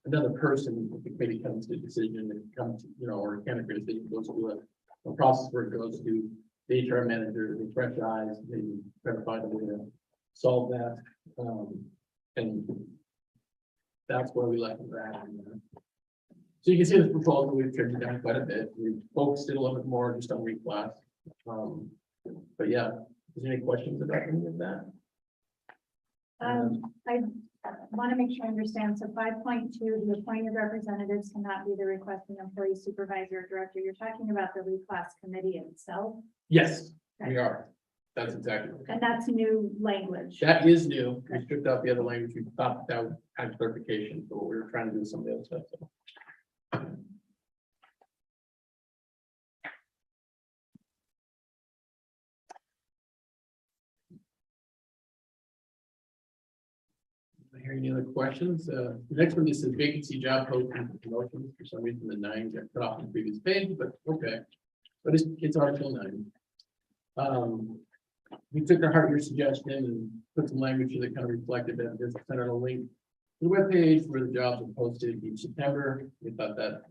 B: another person, if the committee comes to a decision and comes, or a candidate decision goes to a process where it goes to the HR manager, the fresh eyes, maybe try to find a way to solve that. And that's where we left it at. So you can see this proposal, we've trimmed it down quite a bit. We focused it a little bit more just on reclass. But yeah, is there any questions about any of that?
E: I want to make sure I understand. So 5.2, the appointed representatives cannot be the requesting employee, supervisor, or director. You're talking about the reclass committee itself,
B: Yes, we are. That's exactly.
E: and that's new language.
B: That is new. We stripped out the other language. We thought that would add clarification for what we were trying to do with some of the other stuff. So. Hear any other questions? The next one, this is vacancy job posting for promotions. For some reason, the 9 got cut off on the previous page, but okay. But it's Article 9. We took our heart your suggestion and put some language that kind of reflected that. Just sent out a link to the webpage where the jobs are posted each September. We thought that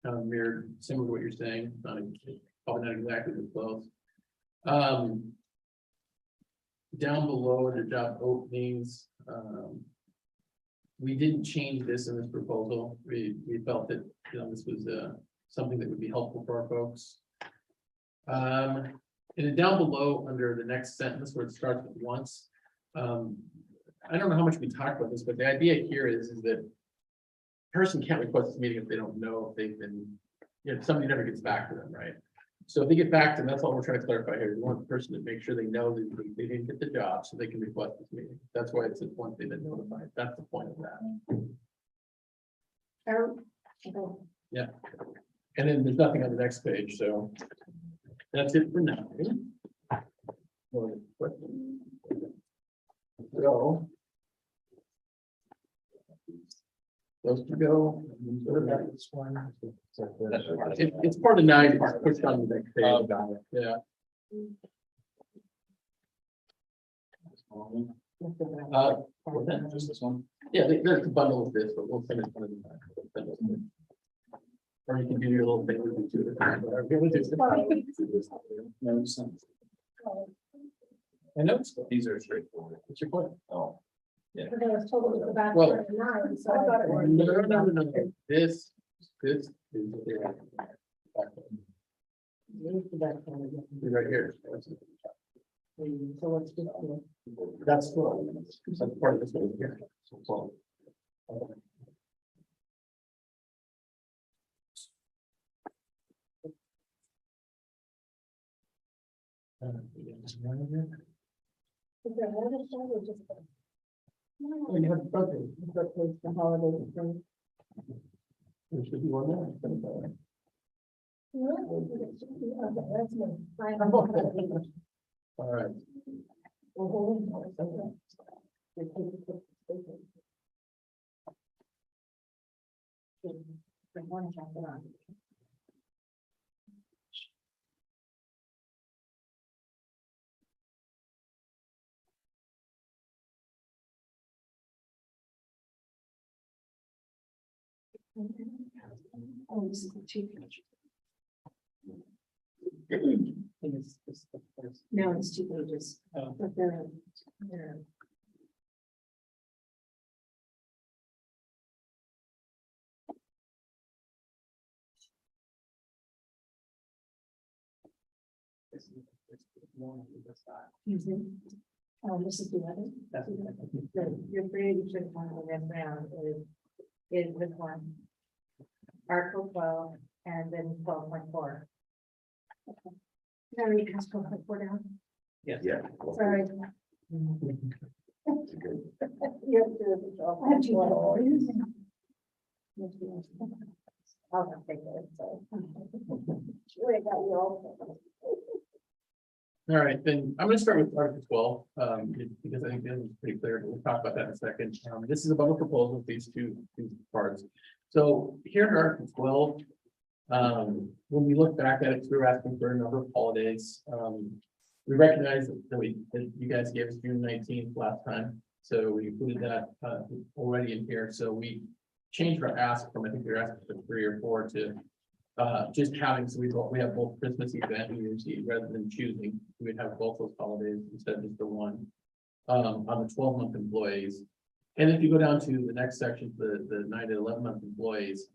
B: kind of mirrored similar to what you're saying, probably not exactly as close. Down below the job openings, we didn't change this in this proposal. We felt that this was something that would be helpful for our folks. And then down below under the next sentence where it starts with once, I don't know how much we talked about this, but the idea here is that a person can't request this meeting if they don't know if they've been, if somebody never gets back to them, right? So if they get back to them, that's all we're trying to clarify here. We want the person to make sure they know that they didn't get the job so they can request this meeting. That's why it's once they've been notified. That's the point of that. Yeah. And then there's nothing on the next page, so that's it for now. So. Supposed to go.
C: This one.
B: It's part of 9, it's pushed on the next page.
C: Oh, got it.
B: Yeah.
C: Just this one.
B: Yeah, there's a bundle of this, but we'll finish one of them. Or you can do your little thing with the 2 at a time, whatever. I know
C: These are straightforward.
B: what's your point? Oh.
F: But there was totally the back
B: Well,
F: 9, so I thought it was.
B: No. This is. Right here.
F: So let's do
B: That's part of this one here. So, when you have the budget,
F: the holiday thing.
B: there should be one there.
F: That's me.
B: All right.
F: Oh, this is the chief. No, it's 2 pages.
B: Oh.
F: But they're- Oh, this is the other.
G: Your three should one on this round is this one. Article 12 and then 12.4.
F: Now you ask for the 4 down.
A: Yeah.
F: Sorry.
D: You have to do it yourself.
F: I have to.
G: I'll have to take it, so.
D: Wait, got you all.
B: All right, then I'm gonna start with Article 12, because I think this is pretty clear, but we'll talk about that in a second. This is a bundle proposal, these two parts. So here in Article 12, when we look back at it, we were asking for a number of holidays. We recognize that you guys gave us June 19th last time, so we included that already in here. So we changed our ask from, I think we were asking for 3 or 4 to just having, so we have both Christmas Eve and New Year's Eve, rather than choosing, we would have both those holidays instead of just the one. On the 12-month employees. And if you go down to the next section, the 9 to 11-month employees,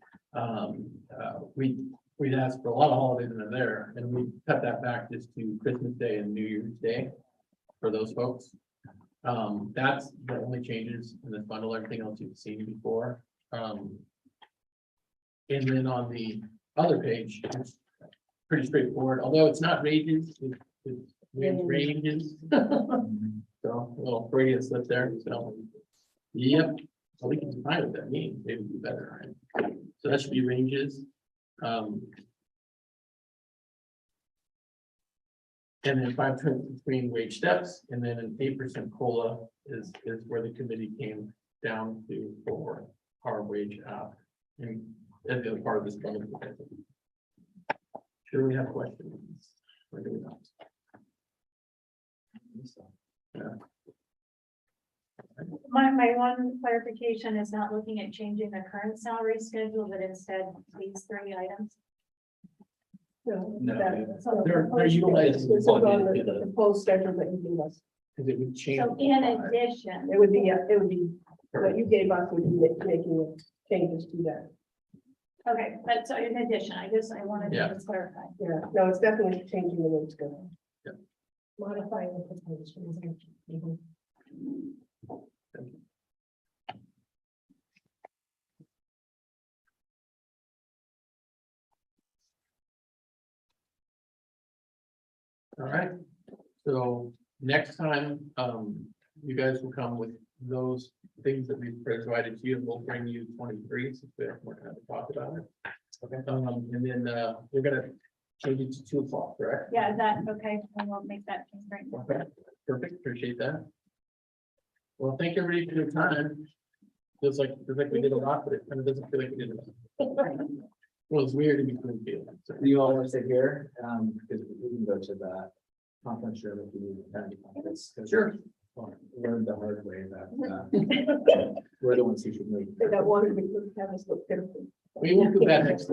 B: we'd ask for a lot of holidays in there, and we cut that back just to Christmas Day and New Year's Day for those folks. That's the only changes in this bundle. Everything else you've seen before. And then on the other page, it's pretty straightforward, although it's not ranges, it's ranges. So a little Freudian slip there, so. Yep, so we can define what that means, maybe be better, right? So that should be ranges. And then 5% between wage steps, and then an 8% COLA is where the committee came down to for our wage app. And the other part of this bundle. Sure, we have questions. Or do we not? Yeah.
E: My one clarification is not looking at changing the current salary schedule, but instead these 3 items.
D: No,
A: No,
D: that-
B: They're utilizing.
D: This is on the proposed schedule that you gave us.
B: Because it would change.
E: So in addition,
D: It would be, what you gave us would be making changes to that.
E: okay, but so in addition, I guess I wanted
B: Yeah.
E: to just clarify.
D: Yeah, no, it's definitely changing the wage schedule.
B: Yeah.
D: Modifying the proposed. Mhm.
B: All right, so next time, you guys will come with those things that we've provided to you, and we'll bring you 23, since we're going to talk about it. Okay, and then, we're gonna change it to 2 o'clock, correct?
E: Yeah, is that okay? And we'll make that change right now.
B: Okay, perfect, appreciate that. Well, thank you everybody for your time. Feels like we did a lot, but it kind of doesn't feel like we did enough. Well, it's weird in between fields. So,
C: Do you all want to sit here? Because we can go to the conference room if you need.
B: Sure.
C: Learned the hard way that we're the ones who should move.
D: They don't want to have us look pitiful.
B: We will do that next time.